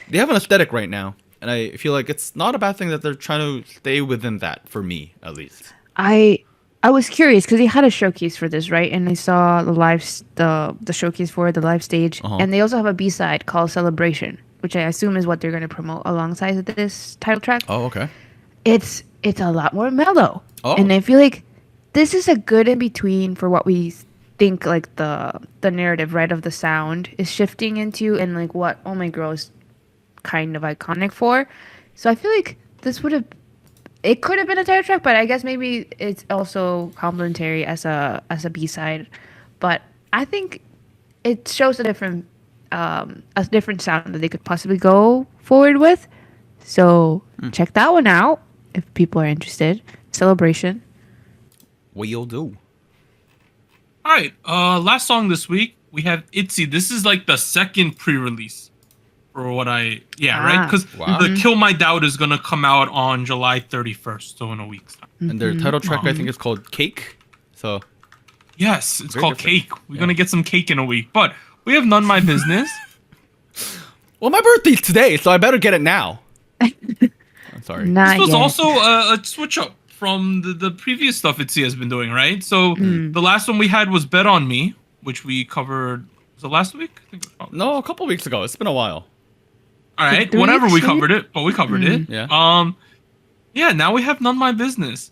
they have an aesthetic right now, and I feel like it's not a bad thing that they're trying to stay within that. For me, at least. I was curious because they had a showcase for this, right? And I saw the showcase for the live stage, and they also have a B-side called Celebration, which I assume is what they're going to promote alongside this title track. Oh, okay. It's a lot more mellow, Oh. and I feel like this is a good in between for what we think like the narrative, right, of the sound is shifting into, and like what Oh My Girl is kind of iconic for. So I feel like it could have been a title track, but I guess maybe it's also complimentary as a B-side. But I think it shows a different sound that they could possibly go forward with. So check that one out if people are interested. Celebration. We'll do. All right. Last song this week we have ITZY. This is like the second pre-release for what right? Because the Kill My Doubt is gonna come out on July 31st, so in a week's time. And their title track, I think, is called Cake. So yes, it's very called different. Cake. We're gonna get some cake in a week, but we have None My Business. Well, my birthday's today, so I better get it now. I'm sorry. Not This was yet. also a switch up from the previous stuff ITZY has been doing, right? So the last one we had was Bet on Me, which we covered. Was it last week? I think it was probably. No, a couple weeks ago. It's been a while. All right, 3 whenever we weeks, covered it, but we covered it. Yeah. Yeah. Now we have None My Business.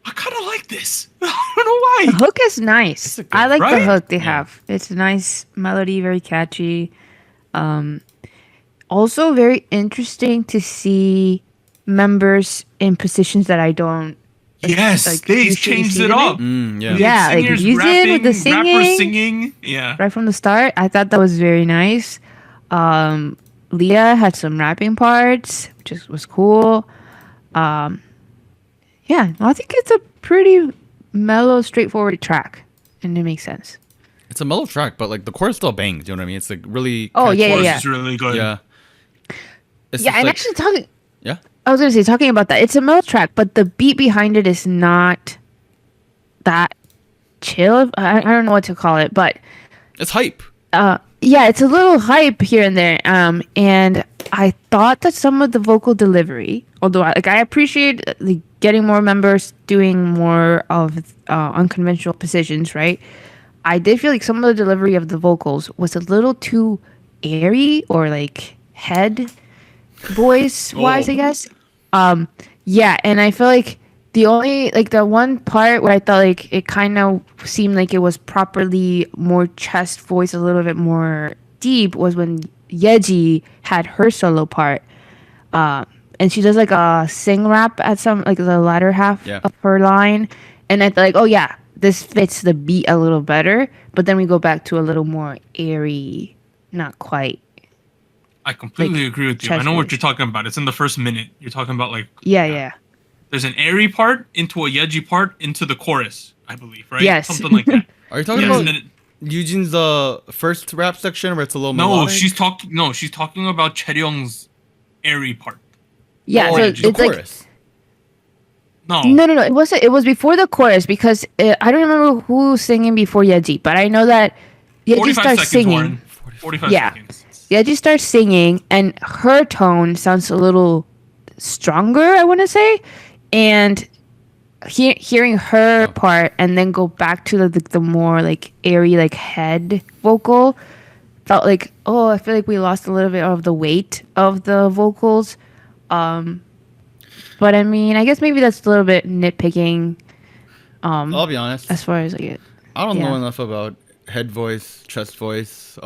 I kind of like this. I don't know why. The hook is nice. a good- I like the right? hook they have. It's a nice melody, very catchy. Also very interesting to see members in positions that I don't. Yes, like, they usually changed see it them in. up. Yeah. Yeah, like Singers music with the rapping, rappers singing. singing. Yeah. Right from the start, I thought that was very nice. Leah had some rapping parts, which was cool. Yeah, no, I think it's a pretty mellow, straightforward track, and it makes sense. It's a mellow track, but like the chorus still bangs. You know what I mean? It's like really. Oh, yeah, Chorus yeah. is really good. Yeah. It's Yeah, just and like- actually talking. Yeah. I was gonna say talking about that. It's a mellow track, but the beat behind it is not that chill. I don't know what to call it, but It's hype. yeah, it's a little hype here and there. And I thought that some of the vocal delivery, although I appreciate getting more members doing more of unconventional positions, right? I did feel like some of the delivery of the vocals was a little too airy or like head voice wise, I guess. Yeah, and I feel like the one part where I thought like it kind of seemed like it was properly more chest voice, a little bit more deep, was when Yeji had her solo part. And she does like a sing rap at some like the latter half of her line, and I thought like, oh yeah, this fits the beat a little better. But then we go back to a little more airy, not quite. I completely Like, agree with you. I chest know what voice. you're talking about. It's in the first minute. You're talking about like Yeah. there's an airy part into a Yeji part into the chorus, I believe, right? Yes. Something like that. Are you talking Yes, about and it- Eugene's first rap section where it's a little no, melodic? she's talking about Chaeryeong's airy part. Yeah, Oh, so the it's like chorus. No. No. It wasn't. It was before the chorus because I don't remember who was singing before Yeji, but I know that Yeji 45 starts seconds, singing. Warren. 45 Yeah. seconds. Yeji starts singing, and her tone sounds a little stronger, I want to say, and hearing her part and then go back to the more like airy like head vocal felt like, oh, I feel like we lost a little bit of the weight of the vocals. But I mean, I guess maybe that's a little bit nitpicking. I'll be honest. As far as like it. I don't Yeah. know enough about head voice, chest voice,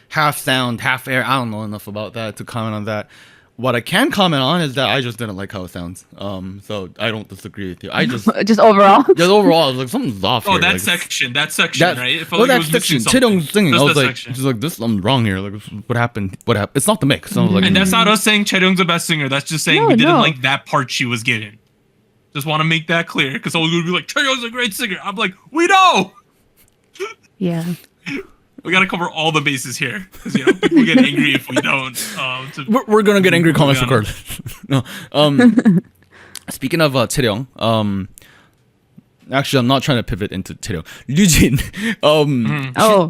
half sound, half air. I don't know enough about that to comment on that. What I can comment on is that I just didn't like how it sounds. So I don't disagree with you. I just Just overall. just overall, I was like, something's off Oh, here. that like, section, right? It felt well, like it that was missing section. something. Taedong's singing. I Just was that like, section. she's like, this, I'm wrong here. Like, what happened? What happened? It's not the mix. So I was like, And that's not us saying Chaeyoung's the best singer. That's just saying No, we didn't no. like that part she was getting. Just want to make that clear, because someone's gonna be like, Chaeyoung's a great singer. I'm like, we know. Yeah. We gotta cover all the bases here, because people get angry if we don't. we're gonna get angry comments Moving on. recorded. No. Speaking of Taeyong, actually, I'm not trying to pivot into Taeyong. Ryujin,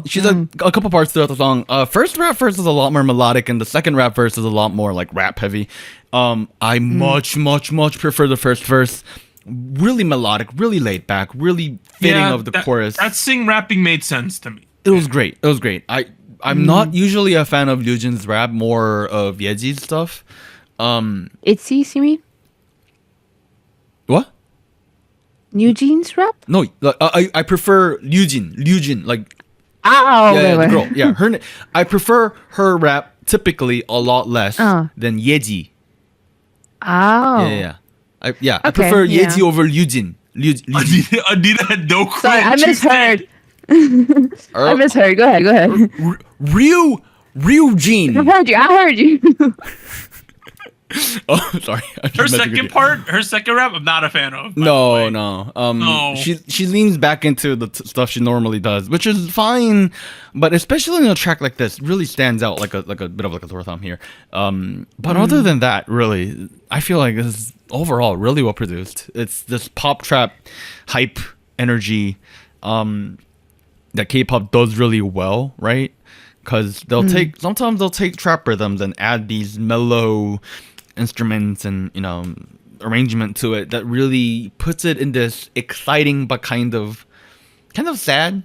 she's a couple parts throughout the song. First rap verse is a lot more melodic, and the second rap verse is a lot more like rap heavy. I much prefer the first verse. Really melodic, really laid back, really fitting of the chorus. That sing rapping made sense to me. It was great. I'm not usually a fan of Ryujin's rap, more of Yeji's stuff. ITZY, you mean? What? NewJeans rap? No, like, I prefer Ryujin, like Oh, yeah, the wait. girl. Yeah, her. I prefer her rap typically a lot less than Yeji. Oh. Yeah. I Okay, prefer yeah. Yeji over Ryujin. Anita had no clue. Sorry, I what she said. misheard. I misheard. Go ahead. Ryujin. I heard you. Oh, sorry. Her second rap, I'm not a fan of. by the No. way. No. She leans back into the stuff she normally does, which is fine, but especially in a track like this, really stands out like a bit of like a sore thumb here. But other than that, really, I feel like this is overall really well produced. It's this pop trap hype energy that K-pop does really well, right? Because sometimes they'll take trap rhythms and add these mellow instruments and arrangement to it that really puts it in this exciting but kind of sad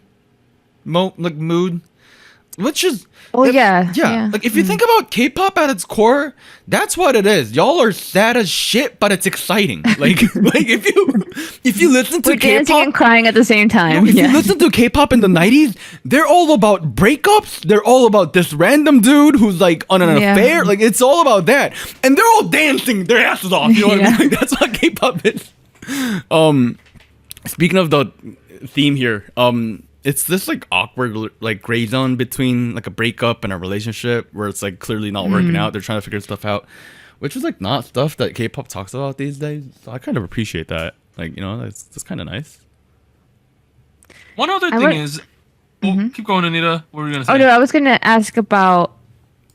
mood, which is yeah. like if you think about K-pop at its core, that's what it is. Y'all are sad as shit, but it's exciting. Like if you listen to We're dancing K-pop and crying at the same time. if you listen to K-pop in the 90s, they're all about breakups. They're all about this random dude who's like on an affair. Like it's all about that. And they're all dancing their asses off. You know what I mean? Like, that's what K-pop is. Speaking of the theme here, it's this like awkward like gray zone between like a breakup and a relationship where it's like clearly not working out. They're trying to figure stuff out, which is like not stuff that K-pop talks about these days. So I kind of appreciate that. Like, it's kind of nice. One other thing is, keep going, Anita. What were you gonna say? Oh no, I was gonna ask about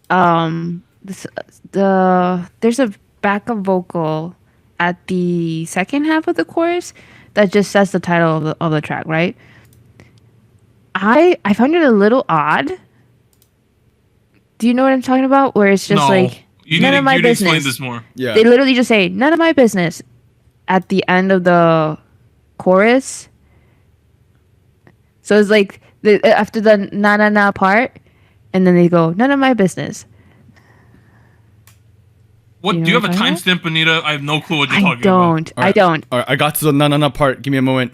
there's a backup vocal at the second half of the chorus that just says the title of the track, right? I found it a little odd. Do you know what I'm talking about? Where it's just like none of my you need to explain business. this more. Yeah. They literally just say none of my business at the end of the chorus. So it's like after the na na na part, and then they go none of my business. What You do you know have a what I'm talking timestamp, Anita? I have no clue what you're I talking don't. All right. I don't. All right, I got to the na part. Give me a moment.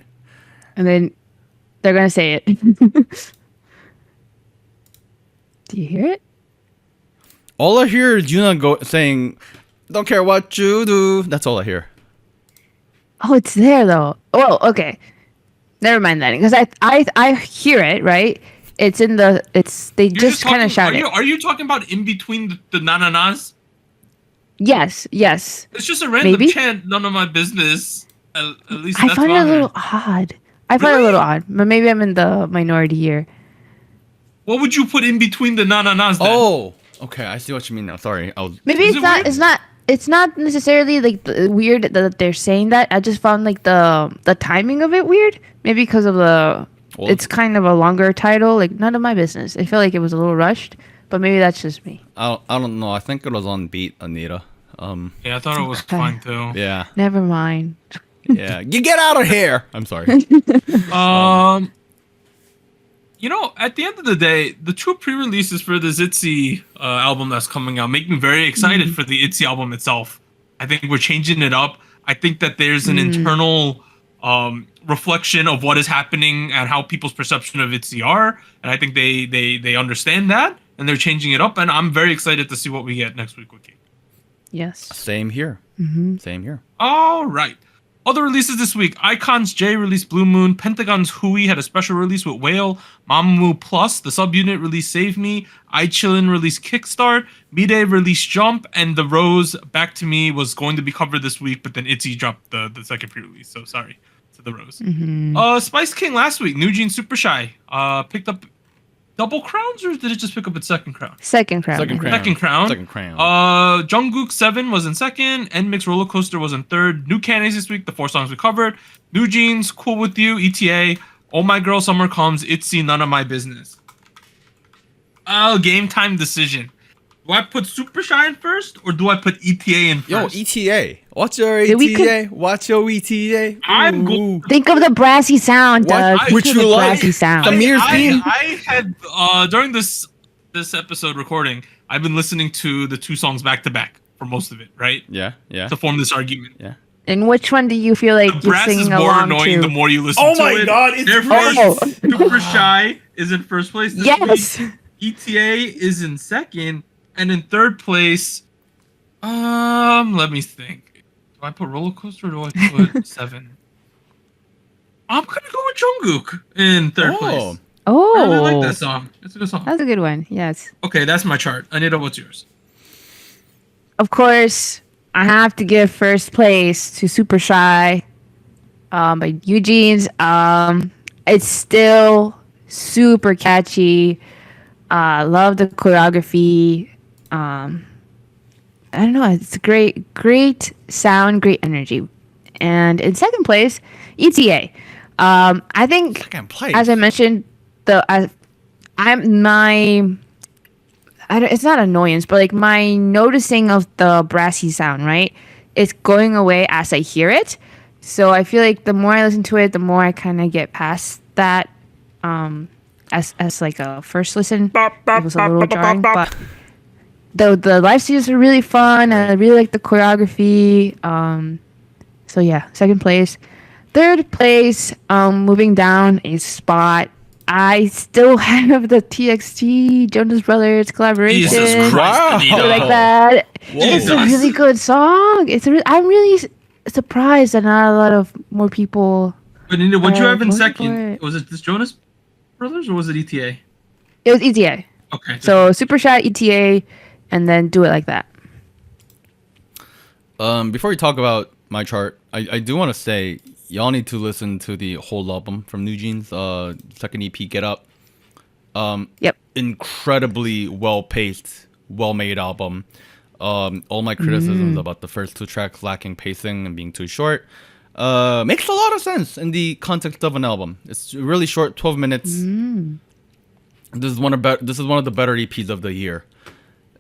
And then they're gonna say it. Do you hear it? All I hear is Yuna saying, "Don't care what you do." That's all I hear. Oh, it's there though. Oh, okay. Never mind that, because I hear it right. It's in the. They You're just kind of shout talking, it. Are you talking about in between the na-na-nas? Yes. It's just a random Maybe? chant. None of my business. At least I that's find it what a I heard. little odd. I find it a little odd, but maybe I'm in the minority here. What would you put in between the na-na-nas then? Oh, okay. I see what you mean now. Sorry, I was. Maybe Is it's it not. weird? It's not. it's not necessarily like weird that they're saying that. I just found like the timing of it weird. Maybe because of it's kind of a longer title. Like none of my business. I feel like it was a little rushed, but maybe that's just me. I don't know. I think it was on beat, Anita. Yeah, I thought it was fine too. Yeah. Never mind. Yeah. You get out of here. I'm sorry. You know, at the end of the day, the two pre-releases for the ITZY album that's coming out make me very excited for the ITZY album itself. I think we're changing it up. I think that there's an internal reflection of what is happening and how people's perception of ITZY are, and I think they understand that and they're changing it up. And I'm very excited to see what we get next week with you. Yes. Same here. Same here. All right. Other releases this week. Icon's J released Blue Moon. Pentagon's Hui had a special release with Whale. Mamamoo Plus, the subunit released Save Me. iChillin released Kickstart. Mide released Jump. And The Rose, Back to Me, was going to be covered this week, but then ITZY dropped the second pre-release. So sorry to The Rose. Spice King last week. NewJeans Super Shy picked up double crowns, or did it just pick up its second crown? Second crown. Second crown. Second crown. Jungkook 7 was in second. NMIX Roller Coaster was in third. New candidates this week, the 4 songs we covered. NewJeans, Cool With You, ETA. Oh My Girl, Summer Comes, ITZY, None of My Business. Game time decision. Do I put Super Shy in first, or do I put ETA in first? Yo, ETA. What's your ETA? What's your ETA? I'm going. Think of the brassy sound, What? Doug. Would Think you of the like brassy sound. Samir's theme? I had during this episode recording, I've been listening to the 2 songs back to back for most of it, right? Yeah. To form this argument. Yeah. And which one do you feel like The you're brass is singing more along annoying to? the more you listen Oh to my it. God, it's Therefore, Super Shy is in first place this Yes. week. ETA is in second, and in third place, let me think. Do I put Roller Coaster, or do I put 7? I'm gonna go with Jungkook in third place. Oh, I really like that song. It's a good song. that's a good one. Yes. Okay, that's my chart. Anita, what's yours? Of course, I have to give first place to Super Shy by NewJeans. It's still super catchy. Love the choreography. I don't know. It's a great sound, great energy. And in second place, ETA. I think, Second place. as I mentioned, it's not annoyance, but like my noticing of the brassy sound, right? It's going away as I hear it. So I feel like the more I listen to it, the more I kind of get past that. As like a first listen, it was a little jarring, but the live studios are really fun, and I really like the choreography. So yeah, second place. Third place, moving down a spot. I still have the TXT Jonas Brothers collaboration. Jesus Christ, Wow. Anita. Like that. Whoa. It's a really good song. I'm really surprised that not a lot of more people. But Anita, what'd you have in voted for second? it. Was it this Jonas Brothers or was it ETA? It was ETA. Okay. So Super Shy, ETA, and then do it like that. Before we talk about my chart, I do want to say y'all need to listen to the whole album from NewJeans, second EP, Get Up. Yep. Incredibly well-paced, well-made album. All my criticisms about the first 2 tracks lacking pacing and being too short makes a lot of sense in the context of an album. It's really short, 12 minutes. This is one of the better EPs of the year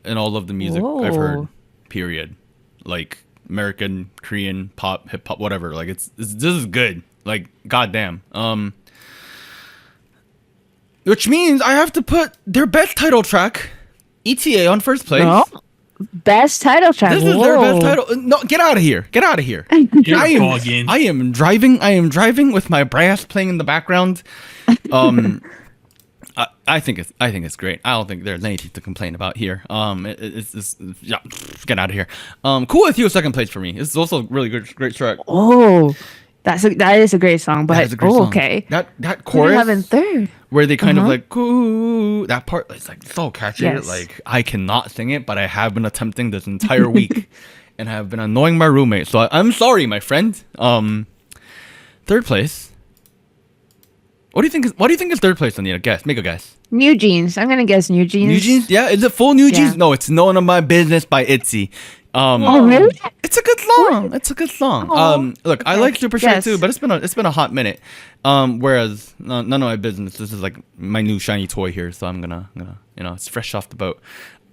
in all of the music I've heard. Whoa. Period. Like American, Korean, pop, hip hop, whatever. Like this is good. Like goddamn. Which means I have to put their best title track, ETA, on first place. No. Best title track. This is their best title. No, get out of here. Get out of here. I am driving with my brass playing in the background. I think it's great. I don't think there's anything to complain about here. It's yeah, get out of here. Cool With You, second place for me. This is also a really great track. Oh, that is a great song. But That is a great song. okay. That What do you chorus have in third? where they kind of like ooh, that part is like so catchy. Yes. Like I cannot sing it, but I have been attempting this entire week, and have been annoying my roommate. So I'm sorry, my friend. Third place. What do you think is third place, Anita? Make a guess. NewJeans. I'm gonna guess NewJeans. NewJeans? Yeah, is it full NewJeans? Yeah. No, it's None of My Business by ITZY. Oh really? It's a good song. It's a good song. Oh, Look, I okay. like Super Shy Yes. too, but it's been a hot minute. Whereas None of My Business, this is like my new shiny toy here, so I'm gonna it's fresh off the boat.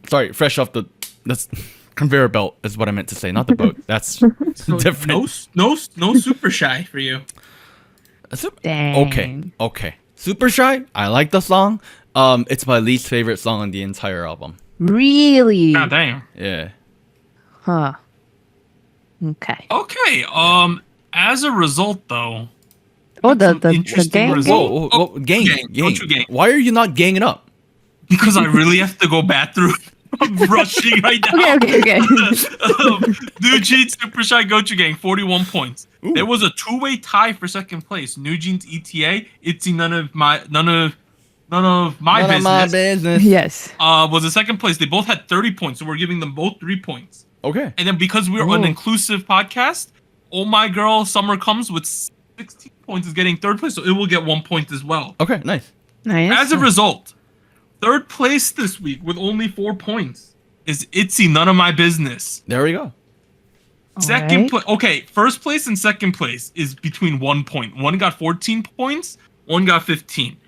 Sorry, fresh off the that's conveyor belt is what I meant to say, not the boat. That's So different. no Super Shy for you. Dang. Okay. Super Shy. I like the song. It's my least favorite song on the entire album. Really? God damn. Yeah. Huh. Okay. Okay. As a result, though, Oh, the interesting gang. result. Whoa, Oh, gang. Don't you gang? Why are you not ganging up? Because I really have to go bathroom. I'm rushing right now. Okay. NewJeans Super Shy Gochu Gang, 41 points. Ooh. There was a two-way tie for second place. NewJeans ETA, ITZY None of My None Business. of my business. Yes. Was in second place. They both had 30 points, so we're giving them both 3 points. Okay. And then because we're an inclusive podcast, Oh My Girl Summer Comes with 16 points is getting third place, so it will get 1 point as well. Okay. Nice. Nice. As a result, third place this week with only 4 points is ITZY None of My Business. There we go. Second place. Okay, first place and second place is between 1 point. One got 14 points, one got 15.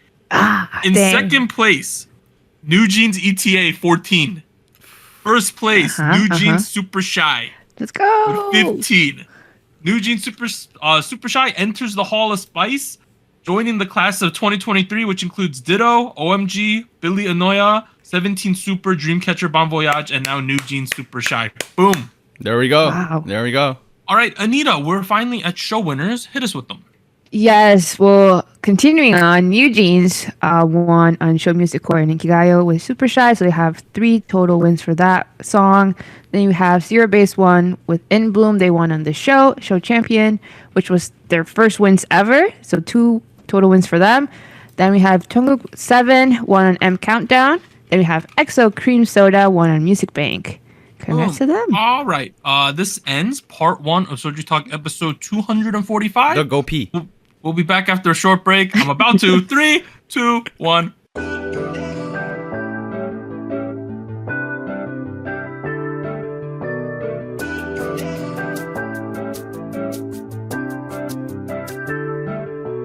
In dang. second place, NewJeans ETA 14. First place, NewJeans Super Shy Let's go. with 15. NewJeans Super Shy enters the Hall of Spice, joining the class of 2023, which includes Ditto, OMG, Billy Anoya, 17 Super, Dreamcatcher, Bon Voyage, and now NewJeans Super Shy. Boom. There we go. Wow. There we go. All right, Anita, we're finally at show winners. Hit us with them. Yes, well, continuing on, NewJeans won on Show Music Core and Inkigayo with Super Shy, so they have 3 total wins for that song. Then you have Zero Base won with In Bloom. They won on the show Champion, which was their first wins ever, so 2 total wins for them. Then we have Jungkook 7 won on M Countdown. Then we have EXO Cream Soda won on Music Bank. Congrats to them. All right, this ends part 1 of SojuTalk episode 245. Go pee. We'll be back after a short break. I'm about to. 3, 2, 1.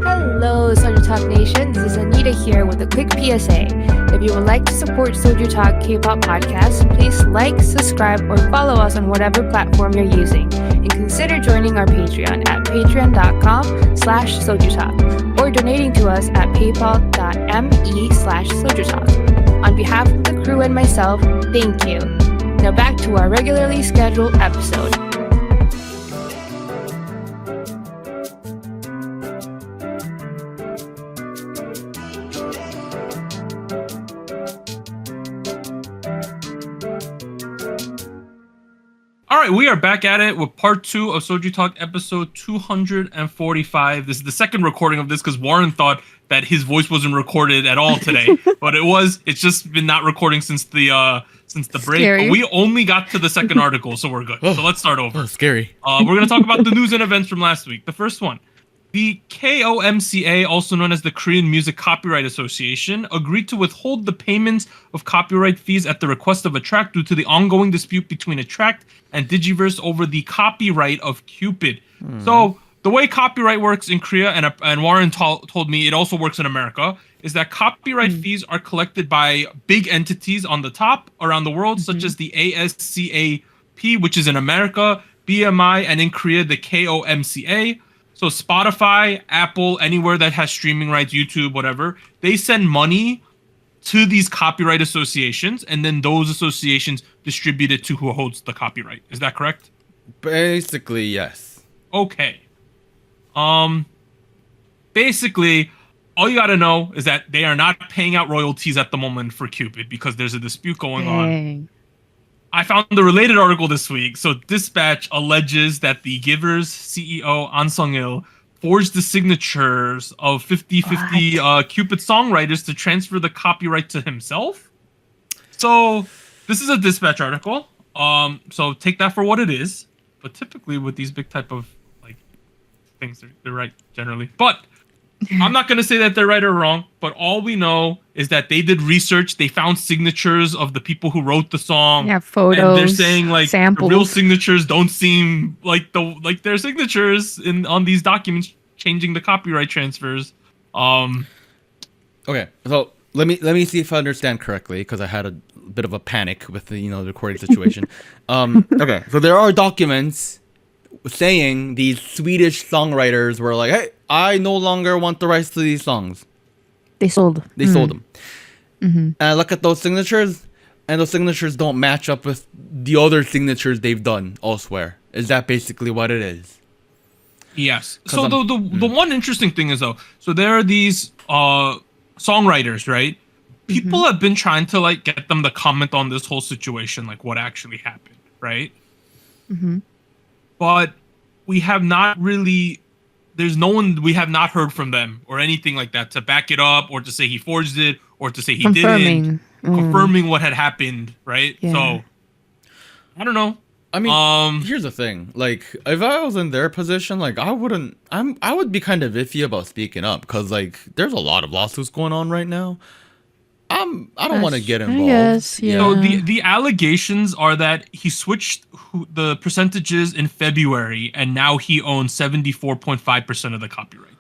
Hello, SojuTalk Nation. This is Anita here with a quick PSA. If you would like to support SojuTalk Kpop Podcast, please like, subscribe, or follow us on whatever platform you're using. And consider joining our Patreon at patreon.com/SojuTalk or donating to us at paypal.me/SojuTalk. On behalf of the crew and myself, thank you. Now back to our regularly scheduled episode. All right, we are back at it with part 2 of SojuTalk episode 245. This is the second recording of this because Warren thought that his voice wasn't recorded at all today, but it was. It's just been not recording since the break. Scary. But we only got to the second article, so we're good. So let's start over. Oh, scary. We're going to talk about the news and events from last week. The first one. The KOMCA, also known as the Korean Music Copyright Association, agreed to withhold the payments of copyright fees at the request of a track due to the ongoing dispute between Attract and Digiverse over the copyright of Cupid. So the way copyright works in Korea, and Warren told me it also works in America, is that copyright fees are collected by big entities on the top around the world, such as the ASCAP, which is in America, BMI, and in Korea, the KOMCA. So Spotify, Apple, anywhere that has streaming rights, YouTube, whatever, they send money to these copyright associations, and then those associations distribute it to who holds the copyright. Is that correct? Basically, yes. Okay. Basically, all you gotta know is that they are not paying out royalties at the moment for Cupid because there's a dispute going on. Dang. I found the related article this week. So Dispatch alleges that the Givers CEO An Sung-il forged the signatures of 50-50 Cupid songwriters to transfer the copyright to himself. So this is a Dispatch article. So take that for what it is. But typically with these big type of like things, they're right generally. But I'm not gonna say that they're right or wrong, but all we know is that they did research. They found signatures of the people who wrote the song. Yeah, photos. And they're saying like samples. the real signatures don't seem like their signatures on these documents, changing the copyright transfers. Okay, so let me see if I understand correctly, because I had a bit of a panic with the the recording situation. Okay, so there are documents saying these Swedish songwriters were like, "Hey, I no longer want the rights to these songs." They sold. They sold them. And I look at those signatures, and those signatures don't match up with the other signatures they've done elsewhere. Is that basically what it is? Yes. So the one interesting thing is though, so there are these songwriters, right? People have been trying to like get them to comment on this whole situation, like what actually happened, right? But we have not really. There's no one. We have not heard from them or anything like that to back it up, or to say he forged it, or to say he didn't. Confirming what had happened, right? Yeah. So I don't know. I mean, here's the thing. Like, if I was in their position, like, I would be kind of iffy about speaking up, because like, there's a lot of lawsuits going on right now. I don't want to get involved. Yes, yeah. So the allegations are that he switched the percentages in February, and now he owns 74.5% of the copyright,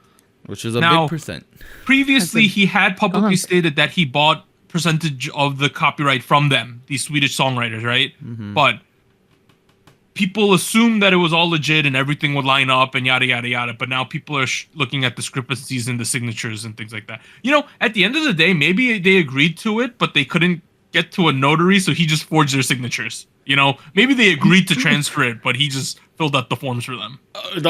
Which is a Now, big percent. Previously, he had publicly bump. stated that he bought percentage of the copyright from them, these Swedish songwriters, right? But people assumed that it was all legit and everything would line up and yada yada yada. But now people are looking at discrepancies in the signatures and things like that. At the end of the day, maybe they agreed to it, but they couldn't get to a notary, so he just forged their signatures. Maybe they agreed to transfer it, but he just filled out the forms for them.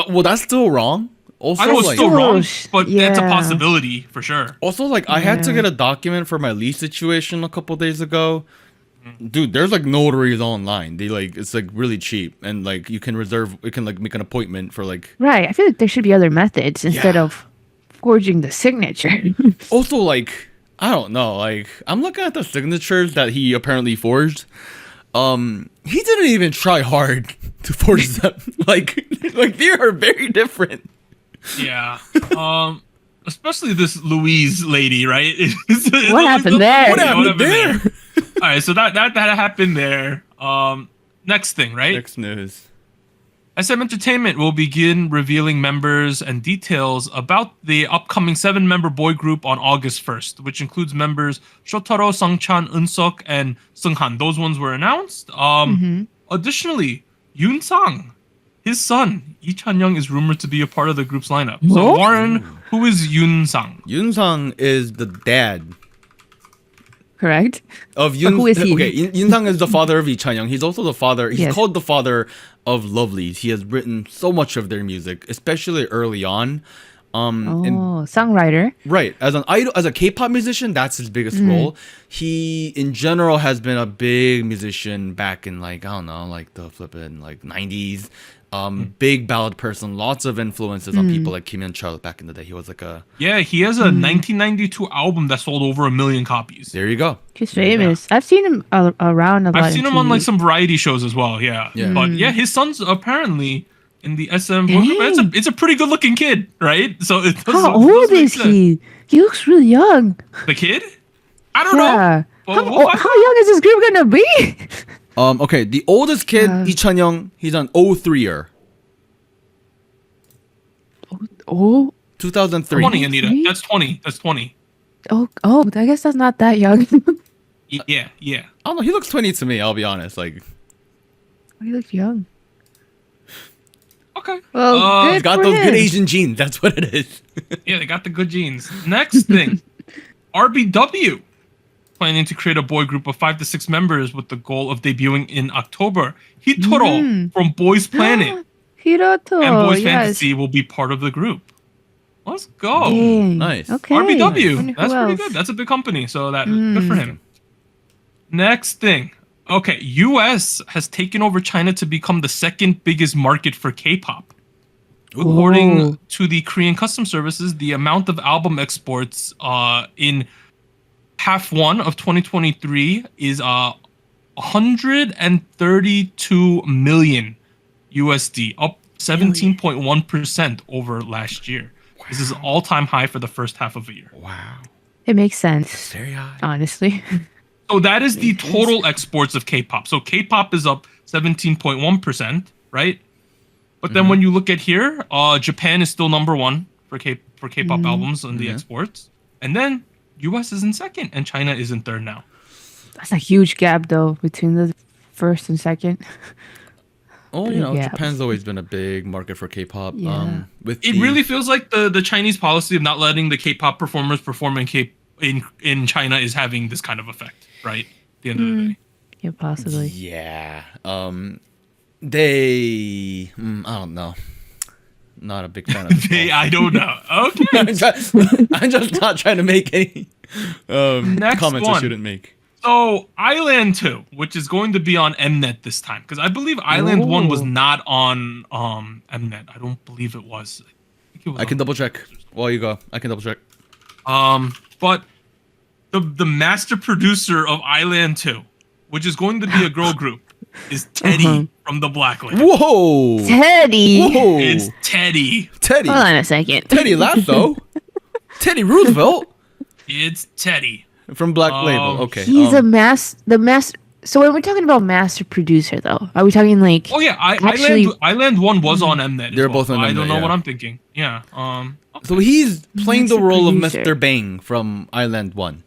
Well, that's still wrong. Also, I know it's like, still wrong, Gosh, but it's a yeah. possibility for sure. Also, like, I had to Yeah. get a document for my lease situation a couple days ago. Dude, there's like notaries online. They like, it's like really cheap, and like you can like make an appointment for like. Right. I feel like there should be other methods instead Yeah. of forging the signature. Also, like, I don't know. Like, I'm looking at the signatures that he apparently forged. He didn't even try hard to forge them. like they are very different. Yeah. Especially this Louise lady, right? What happened there? What happened there? All right, so that happened there. Next thing, right? Next news. SM Entertainment will begin revealing members and details about the upcoming 7-member boy group on August 1st, which includes members Shotaro, Sangchan, Eunseok, and Seunghan. Those ones were announced. Additionally, Yoon Sang, his son, Lee Chan-young, is rumored to be a part of the group's lineup. So, What? Warren, who is Yoon Sang? Yoon Sang is the dad Correct? of Yoon. who is he? Okay, Yoon Sang is the father of Lee Chan-young. He's also the father. He's Yes. called the father of Lovelyz. He has written so much of their music, especially early on. And Songwriter. right, as an idol, as a K-pop musician, that's his biggest role. He, in general, has been a big musician back in like, I don't know, like the flippin' like 90s. Big ballad person, lots of influences on people like Kim Hyun-chul back in the day. He was like a. Yeah, he has a 1992 album that sold over 1 million copies. There you go. He's famous. I've seen him around a lot. I've seen him on like some variety shows as well. Yeah. Yeah. But yeah, his son's apparently in the SM boy group. It's a pretty good looking kid, right? So it does, How it does old make is sense. he? He looks really young. The kid? I don't Yeah. know. But we'll find How young is this group gonna be? Okay, the oldest kid, Yeah. Lee Chan-young, he's an 03er. Oh, 2003. 20, Anita. Three? That's 20. That's 20. oh, I guess that's not that young. Yeah. I don't know, he looks 20 to me, I'll be honest. Like, He looks young. Okay. Well, good he's got for those good him. Asian genes, that's what it is. Yeah, they got the good genes. Next thing, RBW planning to create a boy group of 5 to 6 members with the goal of debuting in October. Hitoro from Boys Planet Hiroto. and Boys yes. Fantasy will be part of the group. Let's go. Dang. Nice. Okay. RBW. Wonder who That's pretty else. good. That's a big company, so that good for him. Next thing. Okay, US has taken over China to become the second biggest market for K-pop. According to the Korean Customs Services, the amount of album exports in half one of 2023 is 132 million USD, up 17.1% over last year. This is all-time high for the first half of a year. Wow. It makes sense, Very high. honestly. So that is the total exports of K-pop. So K-pop is up 17.1%, right? But then when you look at here, Japan is still number one for K-pop albums on the exports, and then US is in second, and China is in third now. That's a huge gap, though, between the first and second. Oh, Big you know, gap. Japan's always been a big market for K-pop. Yeah. It really feels like the Chinese policy of not letting the K-pop performers perform in China is having this kind of effect, right? At the end of the day. Yeah, possibly. Yeah. They. I don't know. Not a big fan of this. I don't know. Okay. I'm just not trying to make any Next comments I one. shouldn't make. So Island 2, which is going to be on Mnet this time, because I believe Island 1 was not on Mnet. I don't believe it was. think it was I can on- double check while you go. I can double check. But the master producer of Island 2, which is going to be a girl group, is Teddy from the Black Label. Whoa! Teddy. Whoa! It's Teddy. Teddy. Hold on a second. Teddy Lasso. Teddy Roosevelt It's Teddy. from Black Label. Okay. He's the master. So when we're talking about master producer, though, are we talking like? Oh yeah, Actually- Island 1 was on Mnet. as They're well, both on so I Mnet, don't know yeah. what I'm thinking. Yeah. So he's playing the Master role of producer. Mr. Bang from Island 1.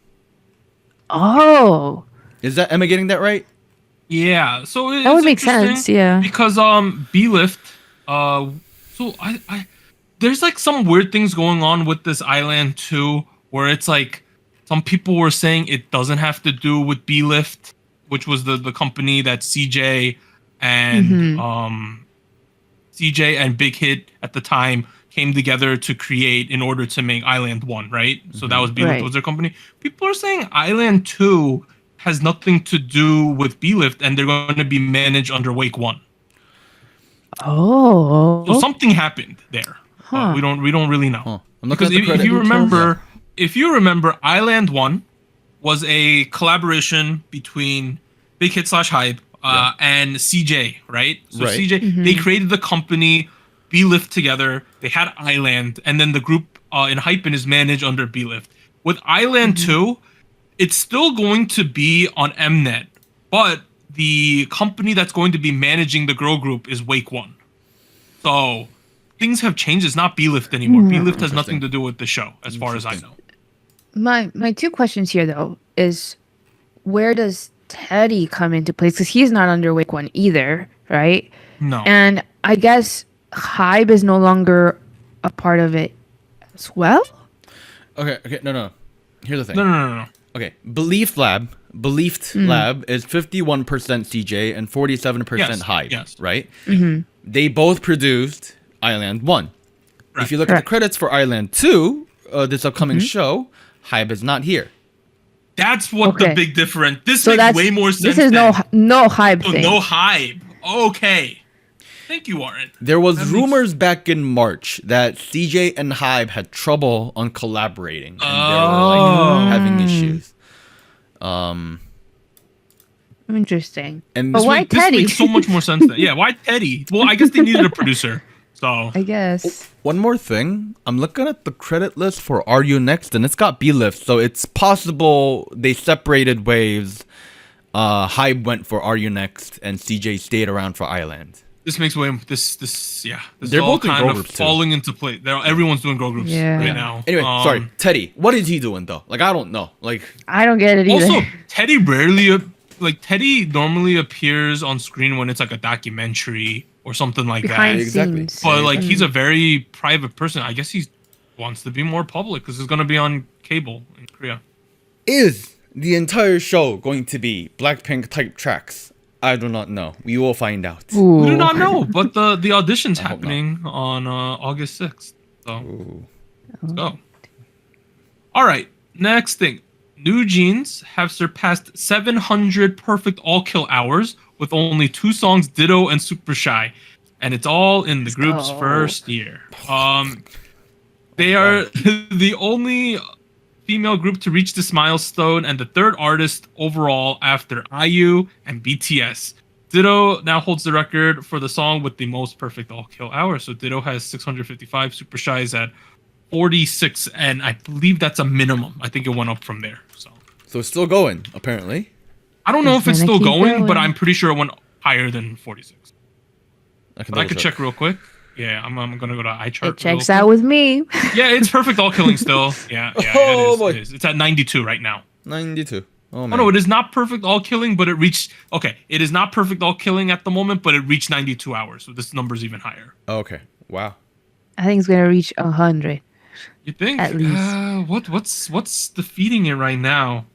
Oh, Is that, am I getting that right? Yeah, so that would make interesting sense. Yeah. because B-Lift, so I there's like some weird things going on with this Island 2 where it's like some people were saying it doesn't have to do with B-Lift, which was the company that CJ and CJ and Big Hit at the time came together to create in order to make Island 1, right? So that was B-Lift Right. was their company. People are saying Island 2 has nothing to do with B-Lift and they're going to be managed under Wake 1. Oh. So something happened there. Huh. But we don't really know. Huh. I'm looking Because at the if credit. you remember, Island 1 was a collaboration between Big Hit / Hype and CJ, right? So Right. CJ, they created the company, B-Lift together. They had Island, and then the group in Hype is managed under B-Lift. With Island 2, it's still going to be on Mnet, but the company that's going to be managing the girl group is Wake 1. So things have changed. It's not B-Lift anymore. B-Lift has nothing to do with the show, as far as I know. My two questions here though is where does Teddy come into place? Because he's not under Wake One either, right? No. And I guess Hybe is no longer a part of it as well. Okay, no. Here's the thing. No. Okay, Believed Lab is 51% CJ and 47% Yes, Hype, yes. right? They both produced Island 1. If you look at the Correct. credits for Island 2, this upcoming show, Hype is not here. That's what the Okay. big difference. This So makes that's way more sense. This is than, no Hybe so thing. no Hype. Okay. Thank you, Warren. There was That makes- rumors back in March that CJ and Hype had trouble on collaborating and they were like having issues. Interesting. And But this why This Teddy? makes so much more sense. Then. Yeah, why Teddy? Well, I guess they needed a producer. So I guess. One more thing, I'm looking at the credit list for Are You Next, and it's got B-Lift, so it's possible they separated waves. Hype went for Are You Next, and CJ stayed around for Island. this makes way this This They're is all both in kind girl of groups, too. falling into place. Everyone's doing girl groups Yeah. right Yeah. now. Anyway, sorry, Teddy, what is he doing though? Like I don't know. Like I don't get it either. Also, Teddy rarely Teddy normally appears on screen when it's like a documentary or something like behind that. Exactly. scenes. But like he's a very private person. I guess he wants to be more public because it's gonna be on cable in Korea. is the entire show going to be Blackpink type tracks? I do not know. We will find out. Ooh. We do not know, but the audition's hope not. happening on August 6th. So Ooh. let's go. All right, next thing. NewJeans have surpassed 700 perfect all kill hours with only 2 songs, Ditto and Super Shy, and it's all in the group's go. first year. They are the only female group to reach this milestone and the third artist overall after IU and BTS. Ditto now holds the record for the song with the most perfect all kill hours. So Ditto has 655, Super Shy is at 46, and I believe that's a minimum. I think it went up from there. So it's still going, apparently. I don't know if it's gonna still keep going, but going. I'm pretty sure it went higher than 46. But I double could check real quick. Yeah, I'm gonna go to iChart. It checks out with me. Yeah, it's perfect all killing still. Yeah, Oh, it boy. is. It's at 92 right now. 92. Oh, man. Oh no, it is not perfect all killing, but it reached. Okay, it is not perfect all killing at the moment, but it reached 92 hours. So this number is even higher. Okay. Wow. I think it's gonna reach 100. You think? At least. What's defeating it right now?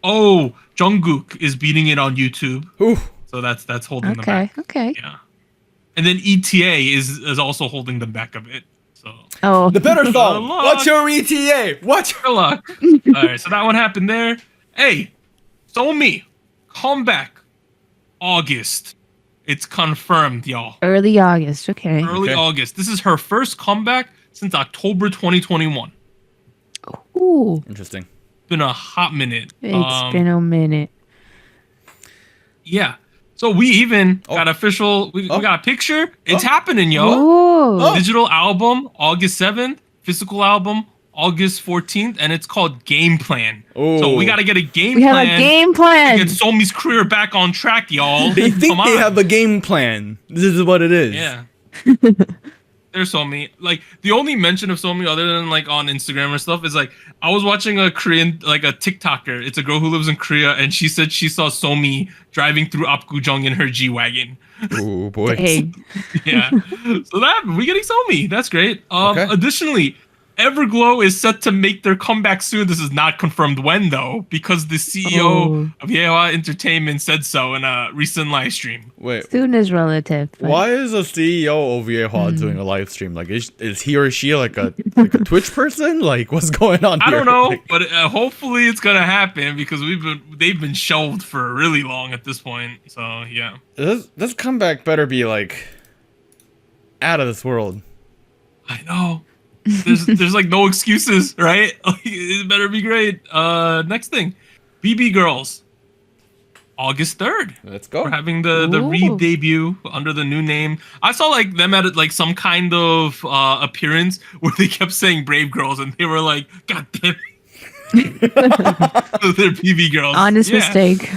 Oh, Jungkook is beating it on YouTube. Ooh. So that's holding them Okay, back. okay. Yeah. And then ETA is also holding them back a bit. So Oh, The better song. luck. What's your ETA? What's your... good luck. All right, so that one happened there. Hey, Somi, comeback August. It's confirmed, y'all. early August. Okay. Early Okay. August. This is her first comeback since October 2021. Ooh, Interesting. Been a hot minute. it's been a minute. Yeah. So we even Oh. got official. We Oh. got a picture. It's Oh. happening, yo. Oh, Digital album August 7th. Physical album August 14th, and it's called Game Plan. So we Oh. got to get a game we have plan. a game to plan. get Somi's career back on track, y'all. They think Come they on. have a game plan. This is what it is. Yeah. There's Somi. Like the only mention of Somi other than like on Instagram or stuff is like I was watching a Korean like a TikToker. It's a girl who lives in Korea and she said she saw Somi driving through Apgujeong in her G-Wagon. Oh, boy. Hey, Yeah. So that we're getting Somi. That's great. Okay. Additionally, Everglow is set to make their comeback soon. This is not confirmed when though, because the CEO Oh. of Yeoha Entertainment said so in a recent live stream. Wait. soon is relative. but- Why is a CEO of Yeoha doing a live stream? Like, is he or she like a Twitch person? Like, what's going on I here? don't know, Like, but hopefully it's gonna happen because they've been shelved for really long at this point. So yeah, this comeback better be like out of this world. I know. There's like no excuses, right? Like, it better be great. Next thing, BB Girls, August 3rd. Let's go. We're having the Ooh. re-debut under the new name. I saw like them at like some kind of appearance where they kept saying Brave Girls and they were like, God damn it. They're BB Girls. Honest Yeah. mistake.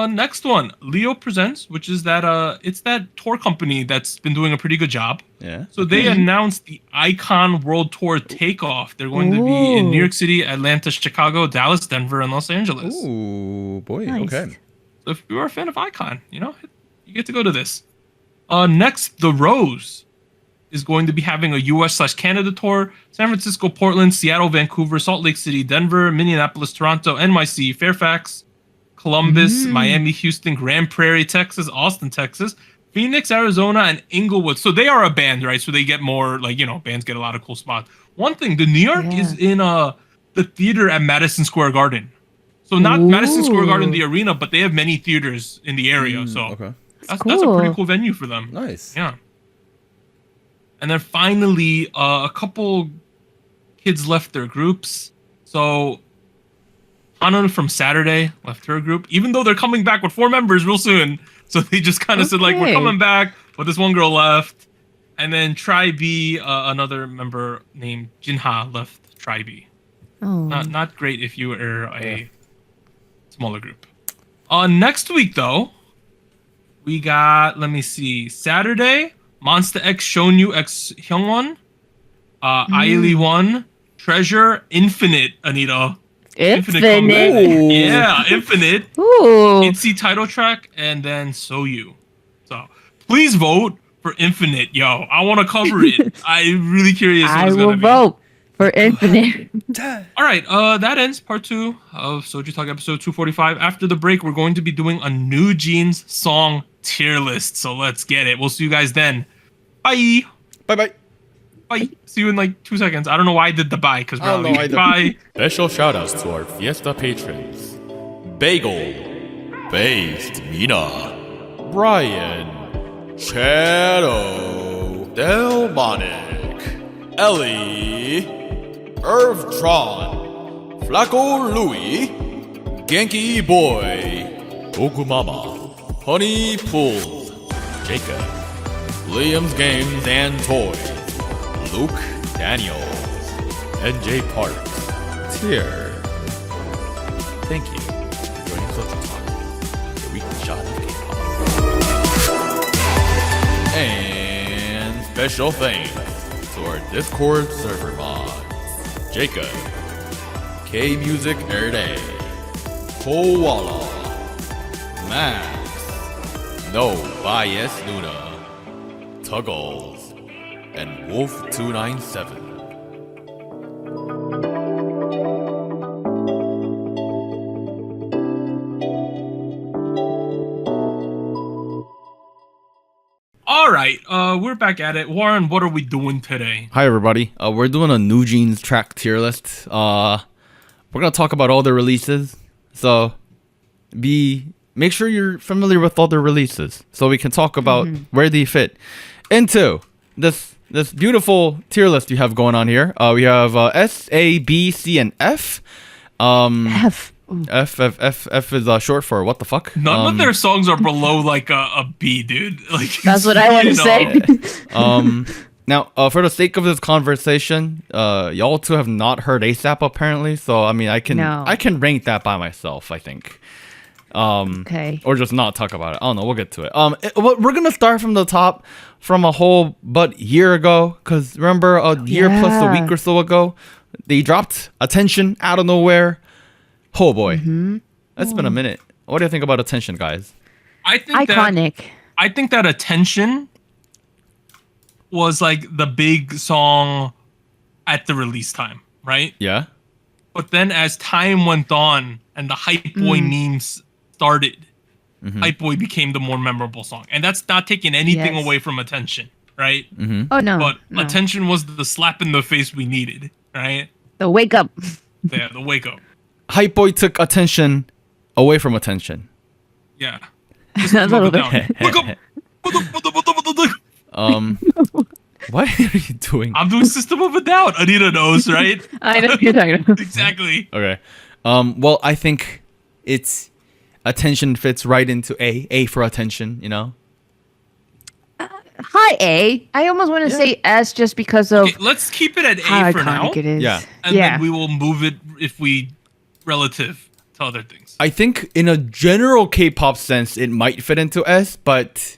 Next one, Leo Presents, which is that it's that tour company that's been doing a pretty good job. Yeah. So they announced the Icon World Tour takeoff. They're going to be in New York City, Atlanta, Chicago, Dallas, Denver, and Los Angeles. Ooh, boy. Nice. Okay. So if you're a fan of Icon, you get to go to this. Next, The Rose is going to be having a US/Canada tour. San Francisco, Portland, Seattle, Vancouver, Salt Lake City, Denver, Minneapolis, Toronto, NYC, Fairfax, Columbus, Miami, Houston, Grand Prairie, Texas, Austin, Texas, Phoenix, Arizona, and Inglewood. So they are a band, right? So they get more, like, bands get a lot of cool spots. One thing, the New York Yeah. is in the theater at Madison Square Garden. So not Madison Square Garden, the arena, but they have many theaters in the area. So Okay. that's a cool. pretty cool venue for them. Nice. Yeah. And then finally, a couple kids left their groups. So Hanan from Saturday left her group, even though they're coming back with 4 members real soon. So they just kind of said, like, we're Okay. coming back, but this one girl left. And then Try B, another member named Jinha left Try B. Oh. Not great if you are a smaller group. Next week, though, we got, let me see, Saturday, Monster X Shonyu X Hyungwon, Ailey 1, Treasure, Infinite, Anita. comeback. Infinite. Ooh. Yeah, Infinite. Ooh. ITZY title track, and then Soju. So please vote for Infinite, yo. I want to cover it. I'm really curious what I it's will gonna be. vote for Infinite. All right, that ends part 2 of SojuTalk episode 245. After the break, we're going to be doing a NewJeans song tier list. So let's get it. We'll see you guys then. Bye. Bye-bye. Bye. See you in like 2 seconds. I don't know why I did the bye, because I don't know either. bye. Special shoutouts to our Fiesta patrons: Bagel, Based, Mina, Brian, Shadow, Delmonic, Ellie, Irvtron, Flacco Louie, Genki Boy, Ogumama, Honey Pool, Jacob, Liam's Games and Toys, Luke Daniel, NJ Park. Tier. Thank you for joining SojuTalk, the weekly shot of K-pop. And special thanks to our Discord server mods. Jacob, K-Music Erday, Koala, Max, No Bias Luna, Tuggles, and Wolf297. All right, we're back at it. Warren, what are we doing today? Hi everybody. We're doing a NewJeans track tier list. We're gonna talk about all the releases. So make sure you're familiar with all the releases, so we can talk about where they fit into this beautiful tier list you have going on here. We have S, A, B, C, and F. F. F is short for what the fuck? None of their songs are below like a B, dude. Like That's what I want to say. Now, for the sake of this conversation, y'all two have not heard ASAP apparently, so I mean, I can rank that by myself, I think. Okay. Or just not talk about it. I don't know. We'll get to it. We're gonna start from the top, from a whole year ago, because remember a year plus a week or so ago, they dropped Attention out of nowhere. Oh boy, that's been a minute. What do you think about Attention, guys? I think Iconic. I think that Attention was like the big song at the release time, right? Yeah. But then as time went on and the Hype Boy memes started, Hype Boy became the more memorable song. And that's not taking anything Yes. away from Attention, right? Oh no. But no. Attention was the slap in the face we needed, right? The wake up. Yeah, the wake up. Hype Boy took Attention away from Attention. Yeah. A little bit. Wake up! What are you doing? I'm doing System of a Doubt. Anita knows, right? I know what you're talking about. Exactly. Okay. Well, I think it's Attention fits right into A for Attention, you know? Hi A. I almost want to say S just because of Okay, let's keep it at how A for now. iconic it is. Yeah. And then we will move it if we relative to other things. I think in a general K-pop sense, it might fit into S, but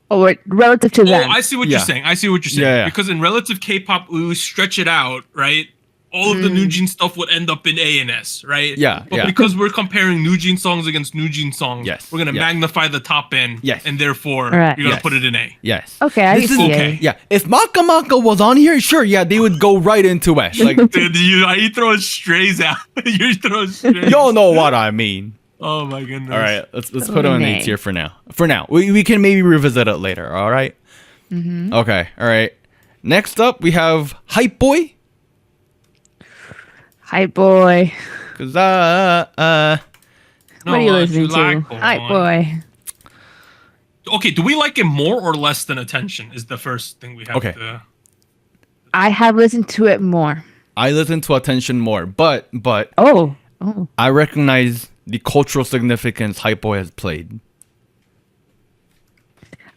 Or relative to Oh, them. I see what Yeah. you're saying. I see what you're saying. Yeah, yeah. Because in relative K-pop, we stretch it out, right? All of the NewJeans stuff would end up in A and S, right? Yeah, But yeah. because we're comparing NewJeans songs against NewJeans songs, Yes, we're gonna yes. magnify the top end, Yes. and therefore Right. you're gonna Yes. put it in A. yes. Okay, I This see is okay. A. Yeah, if Maka Maka was on here, sure, yeah, they would go right into S. Like, Dude, you throwing strays out. You're throwing strays. y'all know what I mean. Oh my goodness. All right, let's put it on Okay. A tier for now. For now, we can maybe revisit it later. All right. Okay. All right. Next up, we have Hype Boy. Hype boy. Cause No, What are you listening to? like, Hype boy. Okay, do we like it more or less than Attention? Is the first thing we have Okay. to. I have listened to it more. I listen to Attention more, but Oh. I recognize the cultural significance Hype Boy has played.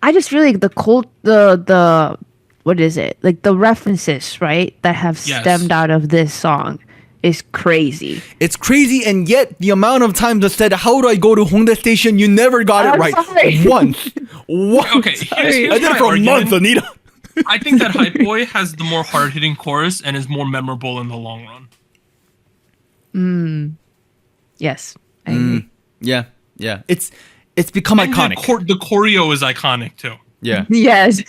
I just feel like the what is it? Like the references, right? That have Yes. stemmed out of this song is crazy. It's crazy, and yet the amount of times I said, "How do I go to Hongdae Station?" You never got it I'm right sorry. once. Once. Okay, here's I did my it for argument. months, Anita. I think that Hype Boy has the more hard-hitting chorus and is more memorable in the long run. Yes. I agree. Yeah. It's become And iconic. The choreo is iconic too. Yeah. Yes.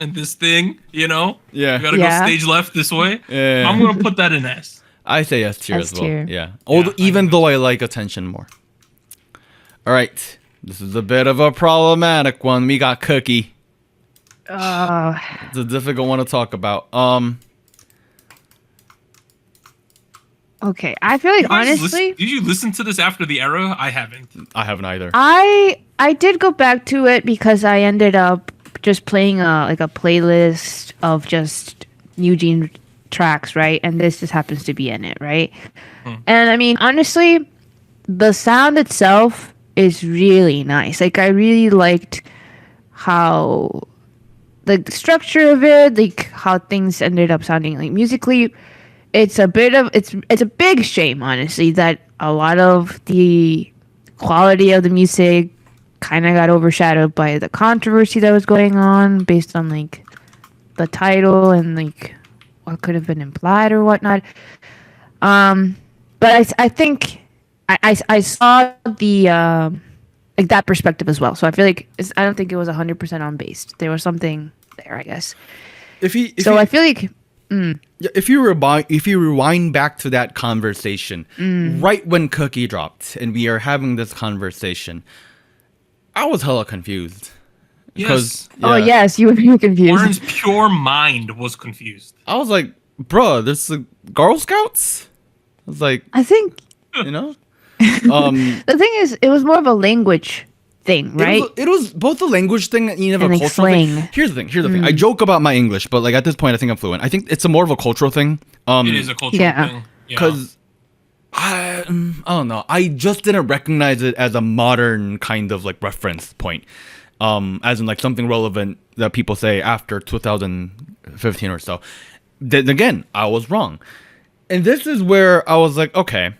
And this thing, you know, Yeah. you gotta Yeah. go stage left this way. Yeah. I'm gonna put that in S. I say S tier S as well. tier. Yeah. Yeah, Even though I like Attention more. All right. This is a bit of a problematic one. We got Cookie. It's a difficult one to talk about. Okay. I feel like You guys honestly, did you listen to this after the era? I haven't. I haven't either. I did go back to it because I ended up just playing a playlist of just NewJeans tracks, right? And this just happens to be in it, right? And I mean, honestly, the sound itself is really nice. Like I really liked how the structure of it, like how things ended up sounding like musically, it's a big shame, honestly, that a lot of the quality of the music kind of got overshadowed by the controversy that was going on based on like the title and like what could have been implied or whatnot. But I think I saw the like that perspective as well. So I feel like I don't think it was 100% on based. There was something there, I guess. I feel like if you rewind back to that conversation, right when Cookie dropped, and we are having this conversation, I was hella confused. Yes. Oh yes, you were confused. Warren's pure mind was confused. I was like, bruh, there's the Girl Scouts? I was like, I think you know? the thing is, it was more of a language thing, right? It was both a language thing and even And, a like, cultural slang. thing. Here's the thing. I joke about my English, but like at this point, I think I'm fluent. I think it's more of a cultural thing. It is a cultural Yeah. thing. Because I don't know. I just didn't recognize it as a modern kind of like reference point. As in like something relevant that people say after 2015 or so. Then again, I was wrong. And this is where I was like, okay,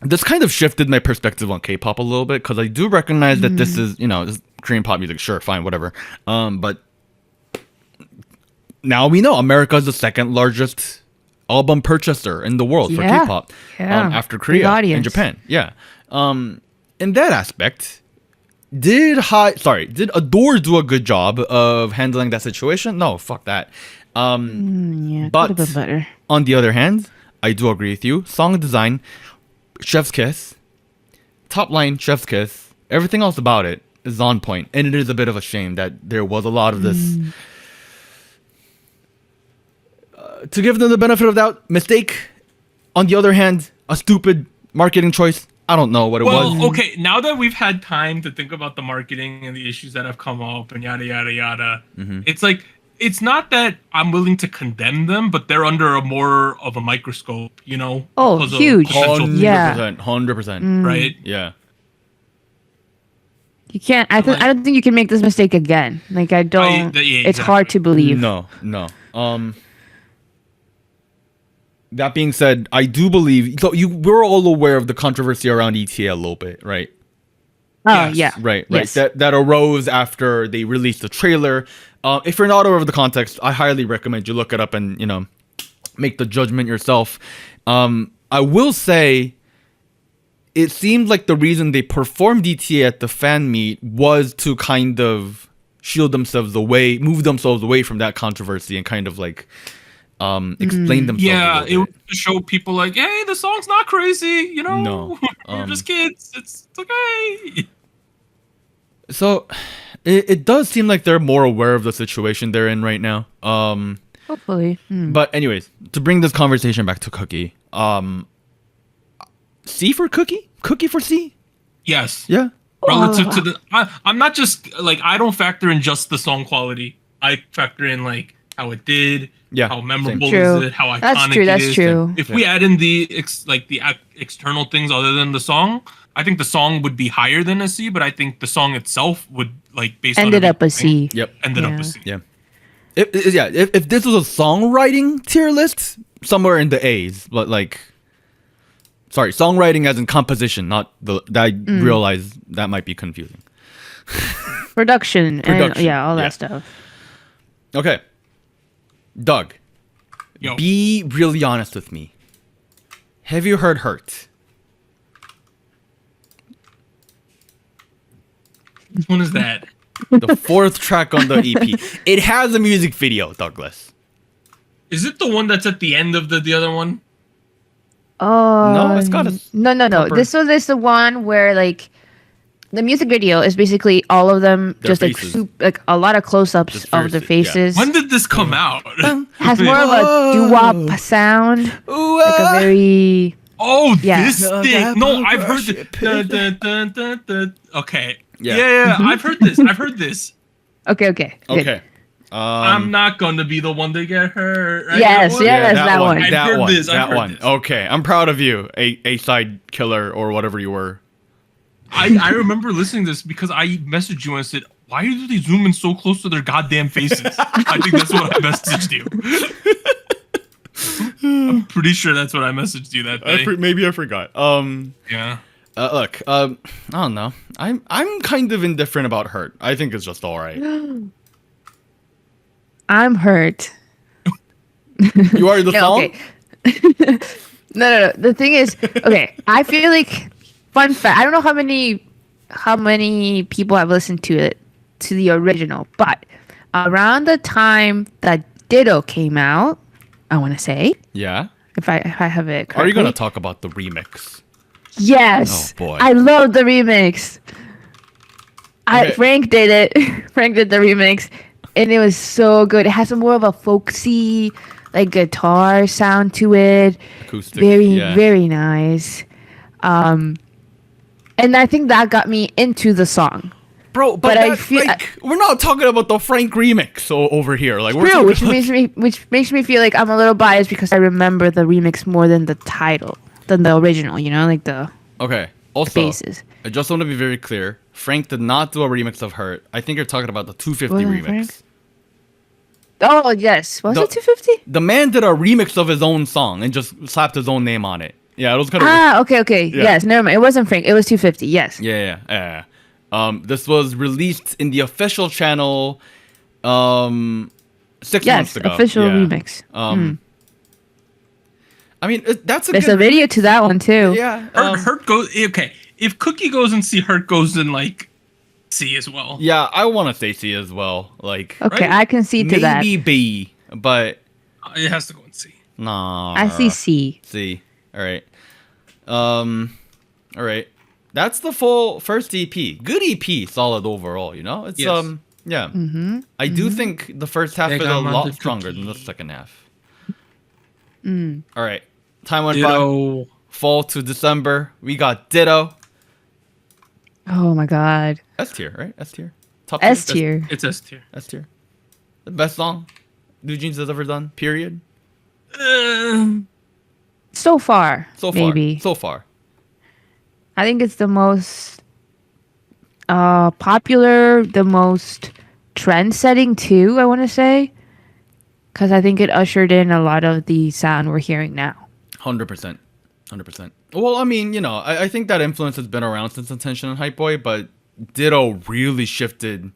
this kind of shifted my perspective on K-pop a little bit, because I do recognize that this is, this Korean pop music, sure, fine, whatever. But now we know America is the second largest album purchaser in the world for Yeah. K-pop, Yeah. after Big Korea and audience. Japan. Yeah. In that aspect, did Adore do a good job of handling that situation? No, fuck that. Yeah, But- could have been better. On the other hand, I do agree with you. Song design, chef's kiss, top line, chef's kiss. Everything else about it is on point, and it is a bit of a shame that there was a lot of this. To give them the benefit of doubt, mistake. On the other hand, a stupid marketing choice. I don't know what it was. Well, okay, now that we've had time to think about the marketing and the issues that have come up and yada yada yada, it's like, it's not that I'm willing to condemn them, but they're under a more of a microscope, Oh, because of huge. potential- 100%, Yeah. 100%. right? Yeah. You can't. I don't think you can make this mistake again. Like I don't. yeah, It's hard to believe. No. That being said, I do believe. So we're all aware of the controversy around ETA a little bit, right? Oh Yes. yeah. Right. Yes. That arose after they released the trailer. If you're not aware of the context, I highly recommend you look it up and make the judgment yourself. I will say, it seemed like the reason they performed ETA at the fan meet was to kind of move themselves away from that controversy and kind of like explain themselves. Yeah, a it little was bit. to show people like, hey, the song's not crazy, No, we're just kids. It's okay. So it does seem like they're more aware of the situation they're in right now. Hopefully. But anyways, to bring this conversation back to Cookie, C for Cookie? Cookie for C? Yes. Yeah. Relative to the, I'm not just like, I don't factor in just the song quality. I factor in like how it did, Yeah, how memorable True. is it, how iconic That's true. it That's is. true. If we add in the external things other than the song, I think the song would be higher than a C. But I think the song itself would like based on Ended up a everything, C. Yep. ended up Yeah. a C. Yeah. If this was a songwriting tier list, somewhere in the A's, but like, sorry, songwriting as in composition, not I realize that might be confusing. Production. And Production, yeah, all yeah. that stuff. Okay. Doug, Yo, be really honest with me. Have you heard Hurt? which one is that? The fourth track on the EP. It has a music video, Douglas. Is it the one that's at the end of the other one? Oh No, it's got a no. cover. This one is the one where like the music video is basically all of them Their just faces. like a lot of close-ups Just of their faces, yeah. faces. When did this come out? Has more of a doo-wop sound, like a very Oh, Yeah. this No, thing. that No, I've heard bullshit. this. Okay. Yeah. Yeah, I've heard this. I've heard this. okay. Good. Okay. I'm not gonna be the one to get hurt. Right? Yes, That yes, that one. I've That heard one. this, I've That heard one. this. Okay, I'm proud of you, a side killer or whatever you were. I remember listening to this because I messaged you and said, why do they zoom in so close to their goddamn faces? I think that's what I messaged you. I'm pretty sure that's what I messaged you that day. Maybe I forgot. Yeah. Look, I don't know. I'm kind of indifferent about Hurt. I think it's just all right. I'm hurt. You are the song? Okay. No. The thing is, okay, I feel like, fun fact, I don't know how many people have listened to the original, but around the time that Ditto came out, I want to say, Yeah. if I have it correctly. Are you gonna talk about the remix? Yes. Oh, boy. I love the remix. Okay. Frank did it. Frank did the remix, and it was so good. It has a more of a folksy, like guitar sound to it. Acoustic. Very nice. And I think that got me into the song. Bro, but I feel we're not talking about the Frank remix over here. Like we're true, talking which makes me feel like I'm a little biased because I remember the remix more than the title, than the original. You know, like the Okay. Also, bases. I just want to be very clear. Frank did not do a remix of Hurt. I think you're talking about the 250 Was it remix. Frank? Oh yes, was it 250? The man did a remix of his own song and just slapped his own name on it. Yeah, it was kind of. Okay. Yeah. Yes, never mind. It wasn't Frank. It was 250. Yes. Yeah. This was released in the official channel 6 months ago. Official Yeah. remix. I mean, that's a There's good a video to that one too. Yeah. Hurt goes okay. If Cookie goes and C, Hurt goes in like C as well. Yeah, I want to say C as well. Like Okay, Right? I can see to that. maybe B, but It has to go in C. nah. I see C. C. All right. All right. That's the full first EP. Good EP, solid overall. You know, it's Yes. yeah. I do think the first half They is a got lot Monte stronger than the Cookie. second half. All right. Time went by. Ditto. Fall to December. We got Ditto. Oh my god. S tier, right? S tier. Top S tier. It's S tier. S tier. The best song NewJeans has ever done. Period. So far. So far. Maybe. So far. I think it's the most popular, the most trend-setting too, I want to say. Because I think it ushered in a lot of the sound we're hearing now. 100%. 100%. Well, I mean, you know, I think that influence has been around since Intention and Hype Boy, but Ditto really shifted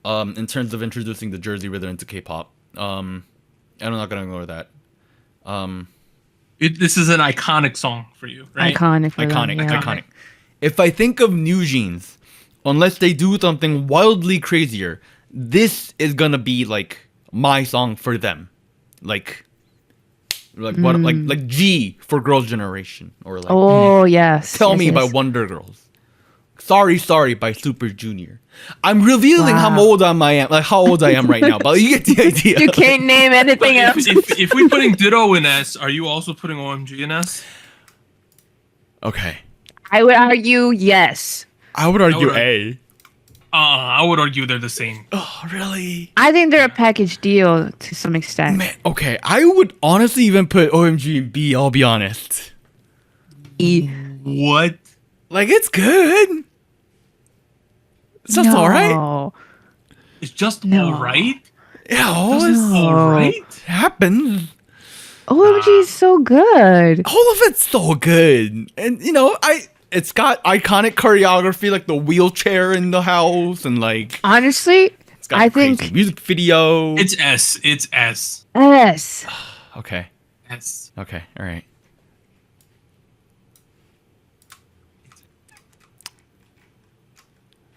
in terms of introducing the Jersey rhythm into K-pop. And I'm not going to ignore that. This is an iconic song for you, right? Iconic. for them, Iconic, yeah. iconic. If I think of NewJeans, unless they do something wildly crazier, this is gonna be like my song for them, like what, like G for Girls' Generation, or like Oh, yes. Tell yes, Me yes. by Wonder Girls, Sorry by Super Junior. I'm revealing how Wow. old I am, like how old I am right now, but you get the idea. You can't name But anything else. if we're putting Ditto in S, are you also putting OMG in S? Okay, I would argue yes. I would argue would- A. I would argue they're the same. Oh, really? I think they're a package deal to some extent. Man, okay, I would honestly even put OMG in B, I'll be honest. E. What? Like, it's good. It's just alright. No. It's just No. alright? Yeah, Just it's alright? happens. OMG is so good. All of it's so good. And, you know, it's got iconic choreography, like the wheelchair in the house, and, like, Honestly, it's got I a crazy think music video. It's S. It's S. yes. Okay, S. okay, alright.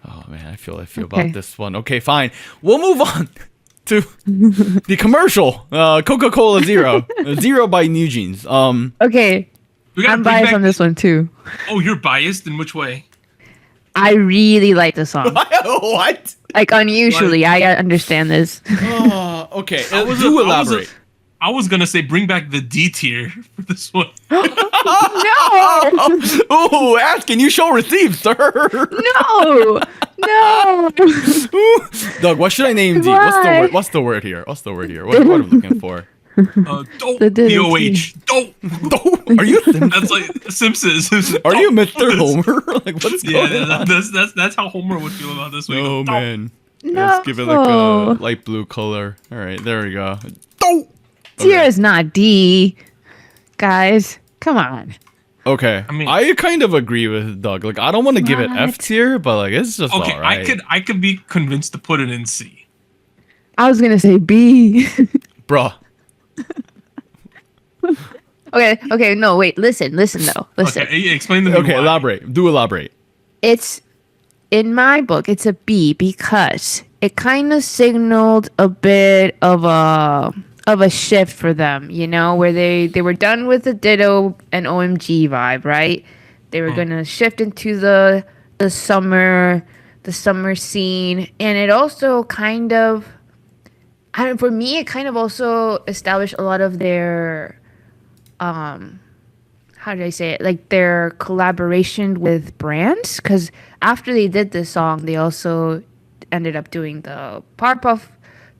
Oh man, I feel Okay. about this one. Okay, fine. We'll move on to the commercial. Coca-Cola Zero. Zero by NewJeans. Okay, We gotta I'm bring biased back on this one too. Oh, you're biased? In which way? I really like the song. What? Like unusually, I understand this. Okay, was do a- I was a- elaborate. I was gonna say bring back the D tier for this one. no, Oh, ask and you shall receive, sir. no, no. Doug, what should I name D? Why? What's the word here? What am I looking for? Dope. The D DOH. Dope. Are you That's like Simpsons. are you Dope. Mr. Homer? Like what's going Yeah, on? that's how Homer would feel about this one. He Oh goes, "Dope." man. No. Let's give it like a light blue color. All right, there we go. Oh! Tier is not D. Guys, come on. Okay, I mean- I kind of agree with Doug. Like, I don't want to give it F What? tier, but like, it's just Okay, alright. I could be convinced to put it in C. I was gonna say B. Bruh. Okay, no, wait, listen though. Listen. Okay, explain to me Okay, why. elaborate. Do elaborate. It's in my book, it's a B because it kind of signaled a bit of a shift for them, you know, where they were done with the Ditto and OMG vibe, right? They were gonna shift into the summer scene, and it also kind of, for me, it kind of also established a lot of their, how did I say it? Like their collaboration with brands, because after they did this song, they also ended up doing the Powerpuff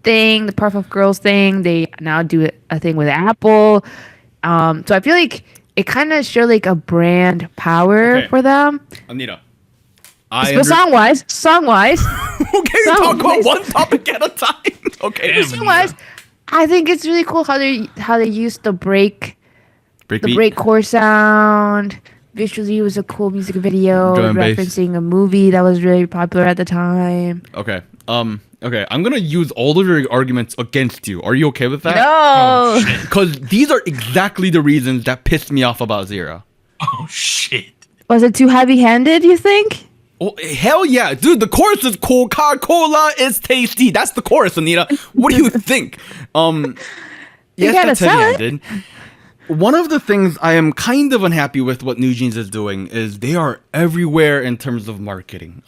thing, the Powerpuff Girls thing. They now do a thing with Apple. So I feel like it kind of showed like a brand power Okay. for them. Anita. But song wise, Okay, talk about one topic at a time. Okay. Damn. song wise, I think it's really cool how they used the breakcore sound. Visually, it was a cool music video Drum and bass. referencing a movie that was really popular at the time. Okay. Okay. I'm gonna use all of your arguments against you. Are you okay with that? No, Because these are exactly the reasons that pissed me off about Zero. Oh shit. was it too heavy-handed? You think? Oh, hell yeah, dude! The chorus is cool. Coca-Cola is tasty. That's the chorus, Anita. What do you think? Yes, gotta that's sell it. heavy-handed. One of the things I am kind of unhappy with what NewJeans is doing is they are everywhere in terms of marketing.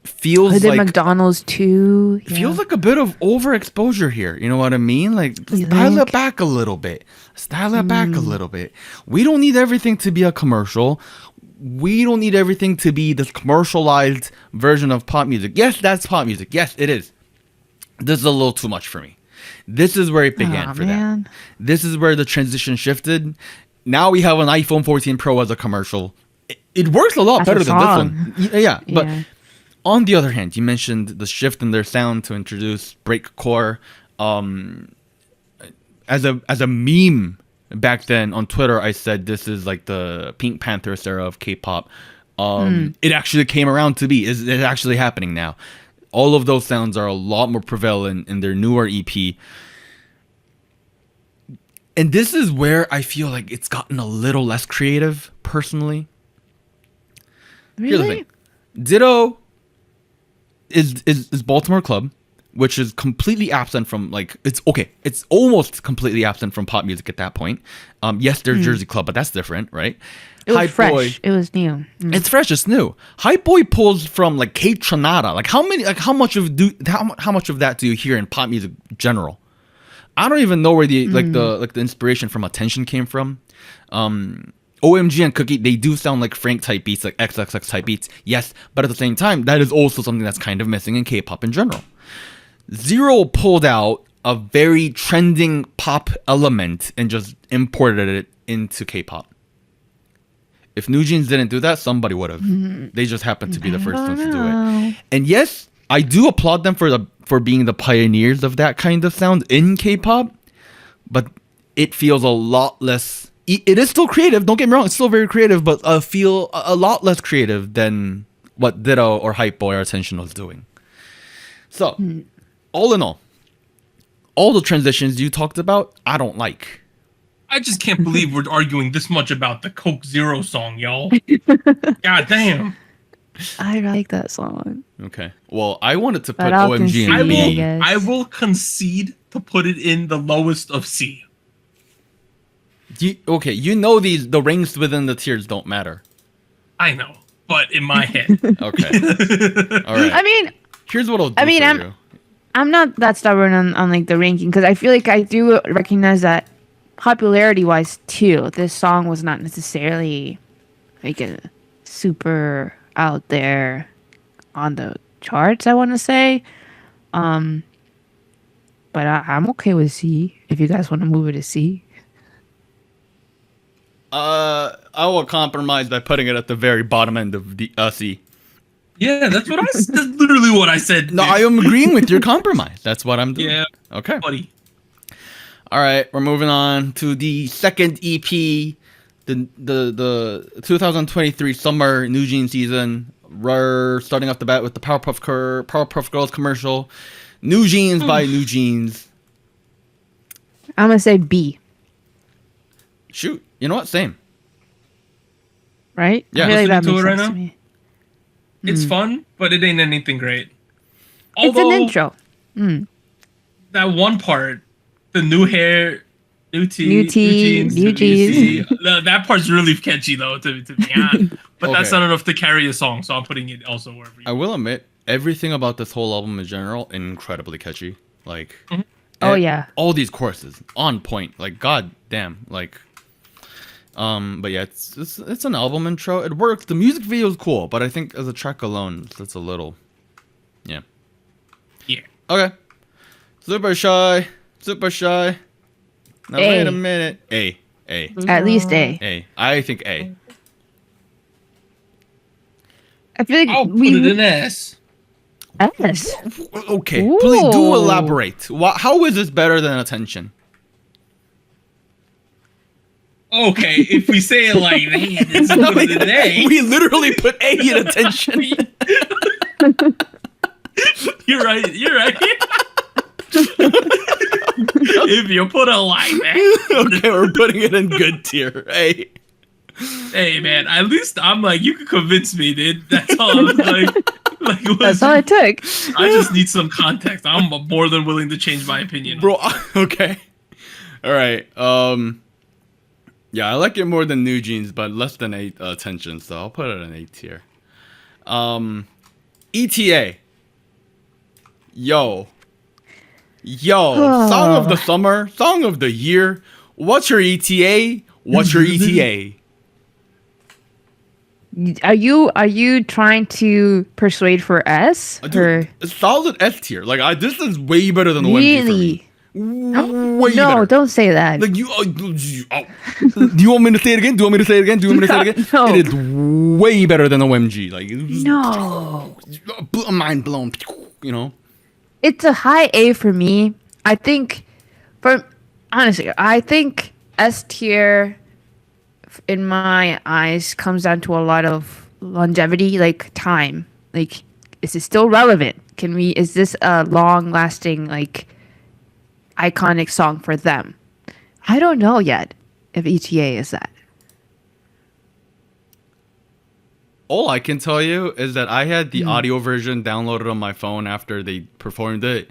Feels Or did like McDonald's too? Yeah. feels like a bit of overexposure here. You know what I mean? Like, You style it think? back a little bit. Style it back a little bit. We don't need everything to be a commercial. We don't need everything to be this commercialized version of pop music. Yes, that's pop music. Yes, it is. This is a little too much for me. This is where it began Aw, for man. that. This is where the transition shifted. Now we have an iPhone 14 Pro as a commercial. It works a lot As a better than this song. one. Yeah, but Yeah. on the other hand, you mentioned the shift in their sound to introduce breakcore. As a meme back then on Twitter, I said this is like the Pink Panthers era of K-pop. It actually came around to be. It's actually happening now. All of those sounds are a lot more prevalent in their newer EP. And this is where I feel like it's gotten a little less creative, personally. Here's the Really? thing. Ditto is Baltimore Club, which is completely absent from it's almost completely absent from pop music at that point. Yes, there's Jersey Club, but that's different, right? It was Hype fresh. Boy, It was new. it's fresh, it's new. Hype Boy pulls from like Kate Tronada. Like how much of that do you hear in pop music general? I don't even know where the inspiration from Attention came from. OMG and Cookie, they do sound like Frank type beats, like XXX type beats. Yes, but at the same time, that is also something that's kind of missing in K-pop in general. Zero pulled out a very trending pop element and just imported it into K-pop. If NewJeans didn't do that, somebody would have. They just happened to be the first ones to do it. And yes, I do applaud them for being the pioneers of that kind of sound in K-pop, but it feels a lot less. It is still creative. Don't get me wrong; it's still very creative, but feel a lot less creative than what Ditto or Hype Boy or Attention was doing. So, all in all the transitions you talked about, I don't like. I just can't believe we're arguing this much about the Coke Zero song, y'all. God damn. I like that song. Okay. Well, I wanted to put But I'll OMG concede, in I B. will, guess. I will concede to put it in the lowest of C. Okay, you know the ranks within the tiers don't matter. I know, but in my head. Okay. All right. I mean, Here's what I'll do I mean, for you. I'm not that stubborn on like the ranking because I feel like I do recognize that popularity wise too, this song was not necessarily like a super out there on the charts, I want to say. But I'm okay with C if you guys want to move it to C. I will compromise by putting it at the very bottom end of the C. Yeah, that's what that's literally what I said. No, dude. I am agreeing with your compromise. That's what I'm doing. Yeah, Okay. buddy. All right, we're moving on to the second EP, the 2023 summer NewJeans season. We're starting off the bat with the Powerpuff Girls commercial. NewJeans by NewJeans. I'm gonna say B. Shoot, you know what? Same. Right? Yeah. I feel like that Listening makes to it right sense now? to me. It's fun, but it ain't anything great. It's an intro. That one part, the new hair, new tea, New tea, new jeans. That part's really catchy though, to be honest. But that's Okay. not enough to carry a song, so I'm putting it also wherever. I will admit, everything about this whole album in general incredibly catchy. Like, Oh, yeah. all these choruses on point. Like, god damn. Like, but yeah, it's an album intro. It works. The music video is cool, but I think as a track alone, it's a little, yeah. Yeah. Okay. Super shy. Now wait A. a minute. A. At least A. A. I think A. I feel like I'll put we it in S. S. Okay. Please do Ooh. elaborate. How is this better than Attention? Okay, if we say it like that, it's put it in A. We literally put A in Attention. You're right. If you put it like that, Okay, we're putting it in good tier. A. hey man, at least I'm like, you can convince me, dude. That's all. I was like That's all it took. I just need some context. I'm more than willing to change my opinion. Bro, okay. All right. Yeah, I like it more than NewJeans, but less than A Attention, so I'll put it in A tier. ETA. Yo, song of the summer, song of the year. What's your ETA? What's your ETA? Are you trying to persuade for S? Dude, a solid S tier. Like, this is way better than the OMG for me. Really? Way No, better. don't say that. Like, do you want me to say it again? No. It is way better than OMG. Like, No. mind blown. You know. It's a high A for me. I think I think S tier in my eyes comes down to a lot of longevity, like time. Like, is it still relevant? Is this a long lasting, like, iconic song for them? I don't know yet if ETA is that. All I can tell you is that I had the audio version downloaded on my phone after they performed it,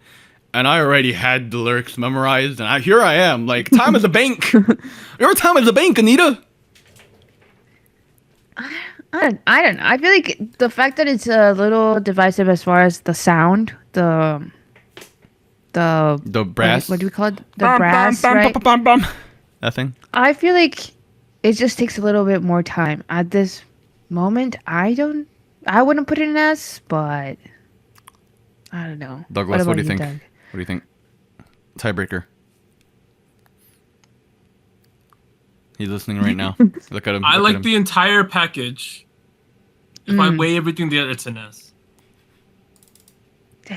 and I already had the lyrics memorized, and here I am, like, time is a bank. Your time is a bank, Anita. I don't know. I feel like the fact that it's a little divisive as far as the sound, the brass. What do we call it? The brass, right? That thing. I feel like it just takes a little bit more time. At this moment, I wouldn't put it in S, but I don't know. Douglas, what do you about think? Doug? What do you think? Tiebreaker. He's listening right now. Look at him. I look at like him. the entire package. If I weigh everything together, it's an S.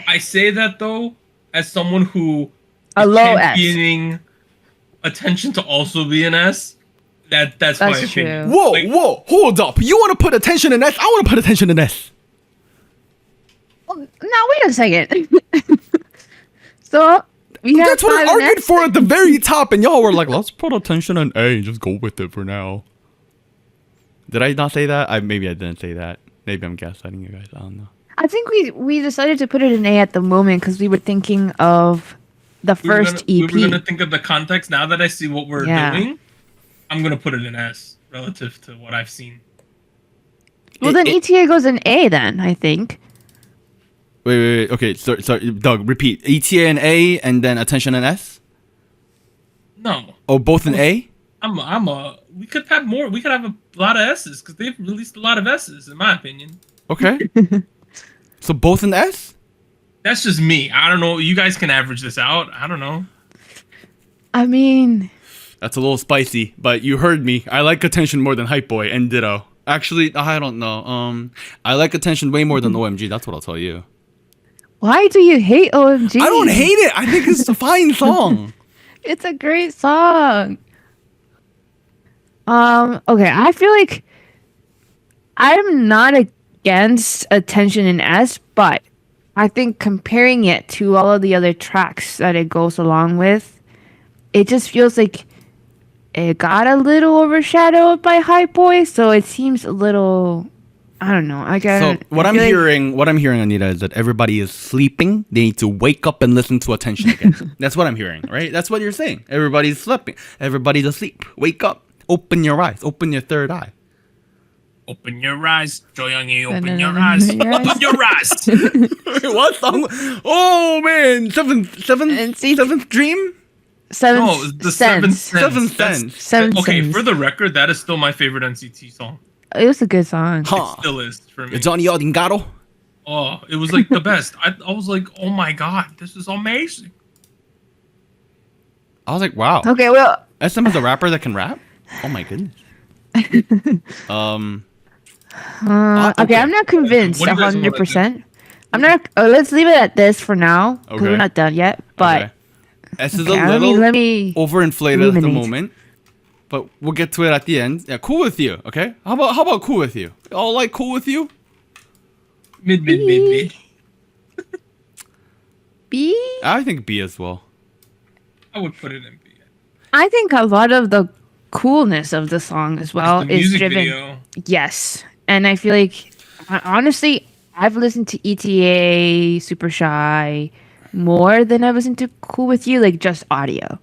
I say that though, as someone who A is low S. championing Attention to also be an S. That's my That's opinion. true. Whoa, Like- whoa, hold up. You want to put Attention in S? I want to put Attention in S. Oh, now wait a second. So we have That's what I five argued S? for at the very top, and y'all were like, let's put Attention in A. Just go with it for now. Did I not say that? Maybe I didn't say that. Maybe I'm gaslighting you guys. I don't know. I think we decided to put it in A at the moment because we were thinking of the first We EP. were gonna think of the context. Now that I see what we're Yeah. doing, I'm gonna put it in S relative to what I've seen. Well, then ETA goes in A then, I think. Wait. Okay, sorry, Doug, repeat. ETA in A and then Attention in S? No, Oh, both in A? we could have more. We could have a lot of S's because they've released a lot of S's, in my opinion. Okay. So both in S? That's just me. I don't know. You guys can average this out. I don't know. I mean, That's a little spicy, but you heard me. I like Attention more than Hype Boy and Ditto. Actually, I don't know. I like Attention way more than OMG. That's what I'll tell you. Why do you hate OMG? I don't hate it. I think it's a fine song. It's a great song. Okay, I feel like I'm not against Attention in S, but I think comparing it to all of the other tracks that it goes along with, it just feels like it got a little overshadowed by High Boy, so it seems a little, I don't know. So what I'm hearing, Anita, is that everybody is sleeping. They need to wake up and listen to Attention again. That's what I'm hearing, right? That's what you're saying. Everybody's sleeping. Everybody's asleep. Wake up. Open your eyes. Open your third eye. Open your eyes, Joyoungi. Open your eyes. Open your eyes. Wait, what song? Oh man, seventh dream. Seventh the Sense. Seventh Sense. Seventh Okay, Sense. for the record, that is still my favorite NCT song. It was a good song. Huh. It still is for me. Johnny Odingaro. Oh, it was like the best. I was like, oh my god, this is amazing. I was like, wow. Okay, well, SM is a rapper that can rap. Oh my goodness. okay, okay. I'm not convinced What do you guys wanna 100%. I'm not. Let's leave it at this for now because Okay. we're not done yet. But Okay. S is okay, a little let me overinflated at the ruminate. moment, but we'll get to it at the end. Yeah, cool with you. Okay. How about cool with you? All like cool with you? Mid. B. I think B as well. I would put it in B. I think a lot of the coolness of the song as well The is music driven. video. Yes, and I feel like honestly, I've listened to ETA, Super Shy more than I've listened to Cool with You, like just audio.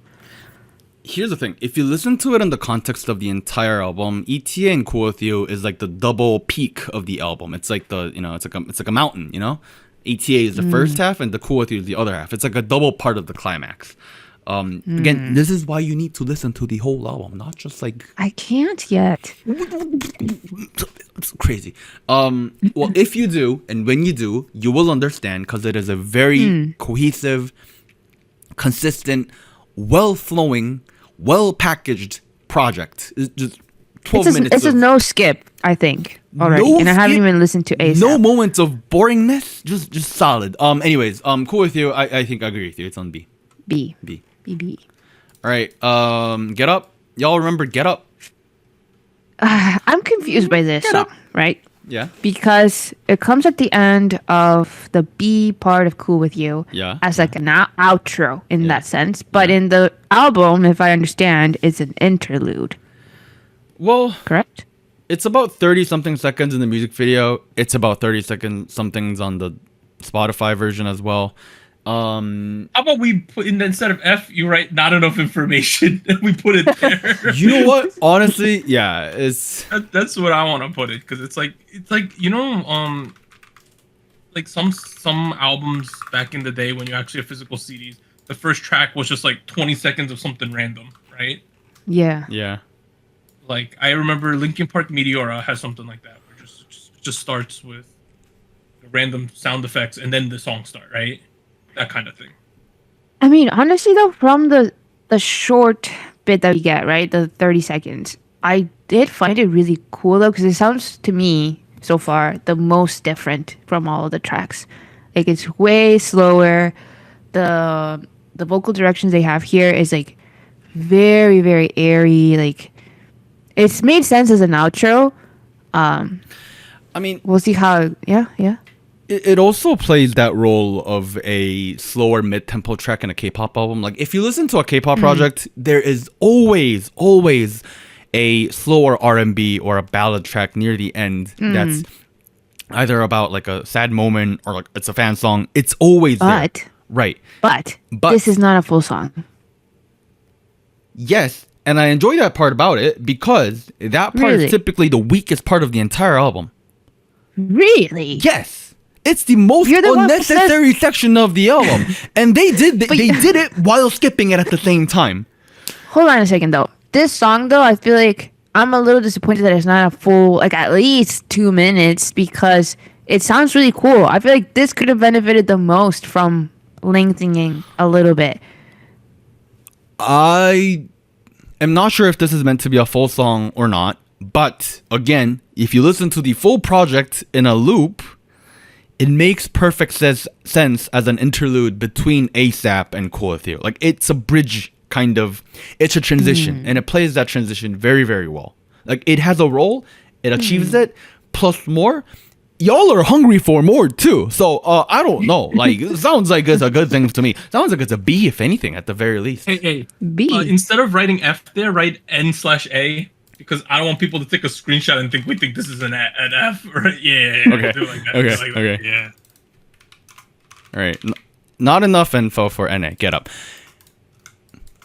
Here's the thing: if you listen to it in the context of the entire album, ETA and Cool with You is like the double peak of the album. It's like it's like a mountain. ETA is the first half, and the Cool with You is the other half. It's like a double part of the climax. Again, this is why you need to listen to the whole album, not just like I can't yet. it's crazy. Well, if you do, and when you do, you will understand because it is a very cohesive, consistent, well-flowing, well-packaged project. It's just 12 minutes. It's a no skip, I think, already, No and I haven't skip, even listened to ASAP. No moments of boringness. Just solid. Anyways, Cool with You. I think I agree with you. It's on B. B. B. B. B. All right. Get Up. Y'all remember Get Up? I'm confused by this song, right? Yeah. Because it comes at the end of the B part of Cool with You Yeah. as like an outro in that sense. But in the album, if I understand, it's an interlude, Well, correct? it's about 30 something seconds in the music video. It's about 30 second somethings on the Spotify version as well. How about we put in instead of F, you write not enough information, and we put it there. You know what? Honestly, yeah, it's That's what I want to put it because it's like like some albums back in the day when you actually have physical CDs, the first track was just like 20 seconds of something random, right? Yeah. yeah. Like I remember Linkin Park Meteora has something like that, where just starts with random sound effects and then the song start, right? That kind of thing. I mean, honestly though, from the short bit that we get, right, the 30 seconds, I did find it really cool though, because it sounds to me so far the most different from all of the tracks. Like it's way slower. The vocal directions they have here is like very, very airy. Like it's made sense as an outro. I mean, We'll see how. Yeah. it also plays that role of a slower mid-tempo track in a K-pop album. Like if you listen to a K-pop project, there is always a slower R&B or a ballad track near the end that's either about like a sad moment or like it's a fan song. It's always there. Right. But But- this is not a full song. Yes, and I enjoy that part about it because that part Really? is typically the weakest part of the entire album. Really? Yes. It's the most You're the one who says- unnecessary section of the album. And they did it while skipping it at the same time. Hold on a second though. This song though, I feel like I'm a little disappointed that it's not a full, like at least 2 minutes, because it sounds really cool. I feel like this could have benefited the most from lengthening a little bit. I am not sure if this is meant to be a full song or not. But again, if you listen to the full project in a loop, it makes perfect sense as an interlude between ASAP and Cool With You. Like, it's a bridge, kind of. It's a transition, and it plays that transition very, very well. Like, it has a role, it achieves it, plus more. Y'all are hungry for more, too. So, I don't know. Like, it sounds like it's a good thing to me. Sounds like it's a B, if anything, at the very least. Hey, B. instead of writing F there, write N/A. Because I don't want people to take a screenshot and think we think this is an F. Or, yeah. Okay. Do it like that. Okay. Do it like that. Okay. Yeah. All right. Not enough info for NA. Get up.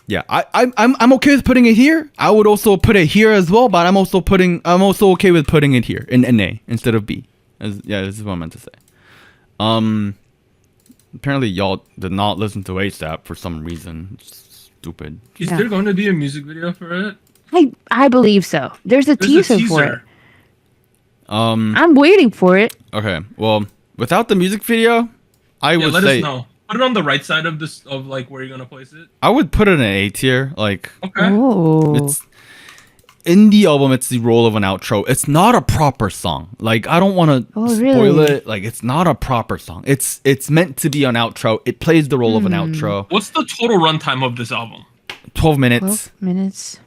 Yeah, I'm okay with putting it here. I would also put it here as well, but I'm also okay with putting it here in NA instead of B. This is what I meant to say. Apparently y'all did not listen to ASAP for some reason. Stupid. Is there going to be a music video for it? I believe so. There's a teaser for it. I'm waiting for it. Okay. Well, without the music video, I would let say us know. Put it on the right side of this, of like where you're gonna place it. I would put it in an A tier. Like, Okay. Oh. it's in the album. It's the role of an outro. It's not a proper song. Like, I don't want to spoil really? it. Like, it's not a proper song. It's meant to be an outro. It plays the role of an outro. What's the total runtime of this album? 12 minutes. 12 minutes.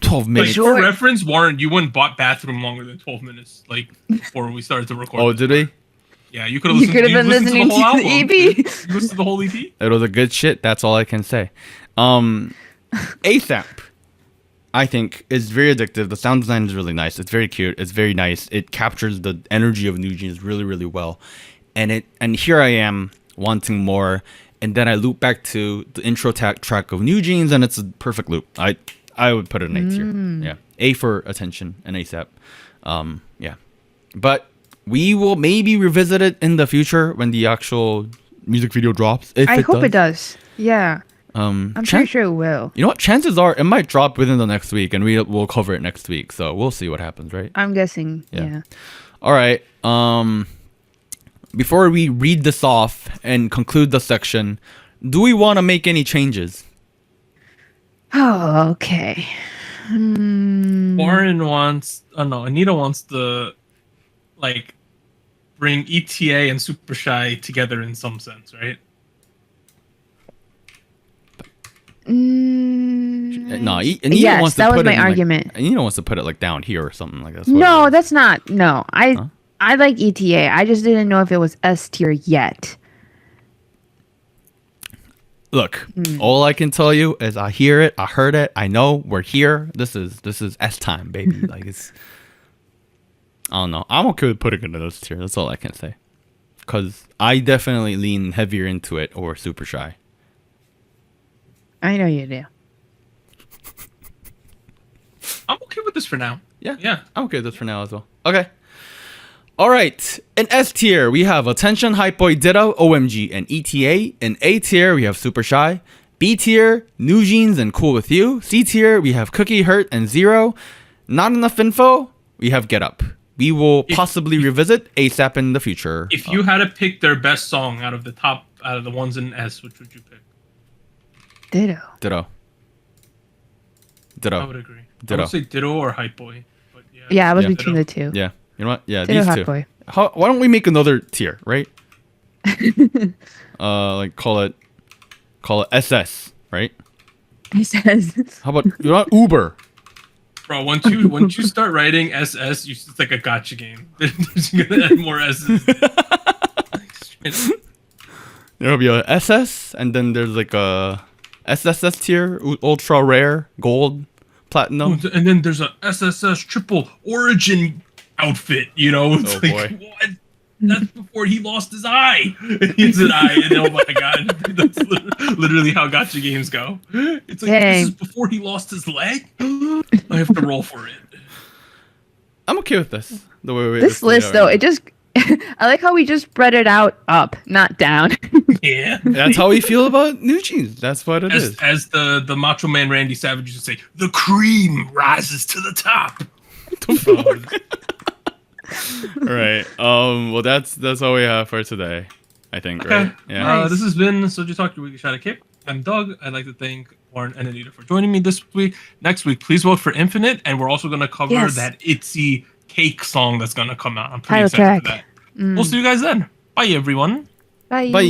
12 minutes. Like, for reference, Warren, you went bought Bathroom longer than 12 minutes, like before we started to record. Oh, did we? Yeah, you could have listened. You could have been listening the whole to the album. EP. You listened to the whole EP. It was a good shit. That's all I can say. ASAP, I think, is very addictive. The sound design is really nice. It's very cute. It's very nice. It captures the energy of NewJeans really, really well. And here I am wanting more. And then I loop back to the intro track of NewJeans, and it's a perfect loop. I would put it in A tier. Yeah, A for attention and ASAP. Yeah, but we will maybe revisit it in the future when the actual music video drops. I hope it does. Yeah. I'm pretty sure it will. You know what? Chances are it might drop within the next week, and we'll cover it next week. So we'll see what happens, right? I'm guessing. Yeah. All right. Before we read this off and conclude the section, do we want to make any changes? Oh, okay. Warren wants. Oh no, Anita wants to, like, bring ETA and Super Shy together in some sense, right? No, Anita yes, wants to that was put my it argument. Anita wants to put it like down here or something like that. No, that's not. No, I like ETA. I just didn't know if it was S tier yet. Look, all I can tell you is I hear it, I heard it, I know we're here. This is S time, baby. Like, it's, I don't know. I'm okay with putting it in this tier. That's all I can say. Because I definitely lean heavier into it over Super Shy. I know you do. I'm okay with this for now. Yeah. I'm okay with this for now as well. Okay. All right. In S tier, we have Attention, Hype Boy, Ditto, OMG, and ETA. In A tier, we have Super Shy. B tier, NewJeans and Cool With You. C tier, we have Cookie, Hurt, and Zero. Not enough info, we have Get Up. We will possibly revisit ASAP in the future. If you had to pick their best song out of the ones in S, which would you pick? Ditto. I would agree. Ditto. I would say Ditto or Hype Boy. But Yeah, I was Ditto. between the two. Yeah. You know what? Yeah, Ditto, these Hot two. Boy. Why don't we make another tier, right? Like call it SS, right? He says. How about you know what? Uber? Bro, once you start writing SS, it's like a gotcha game. There's gonna add more S's. There'll be a SS, and then there's like a SSS tier, ultra rare, gold, platinum. And then there's a SSS triple origin outfit, you know? It's like, boy. what? That's before he lost his eye. He's an eye, and oh my god, that's literally how gotcha games go. It's like, this is before he lost his leg? I have to roll for it. I'm okay with this. The way we This list, though, it just... I like how we just spread it out up, not down. Yeah. That's how we feel about NewJeans. That's what it is. As the Macho Man Randy Savage used to say, the cream rises to the top. All right. Well, that's all we have for today, I think. Okay. Right? Yeah. This has been SojuTalk Kpop Podcast. I'm Doug. I'd like to thank Warren and Anita for joining me this week. Next week, please vote for Infinite, and we're also going to cover Yes. that ITZY Cake song that's going to come out. I'm pretty Title excited track. for that. We'll see you guys then. Bye, everyone. Bye. Bye.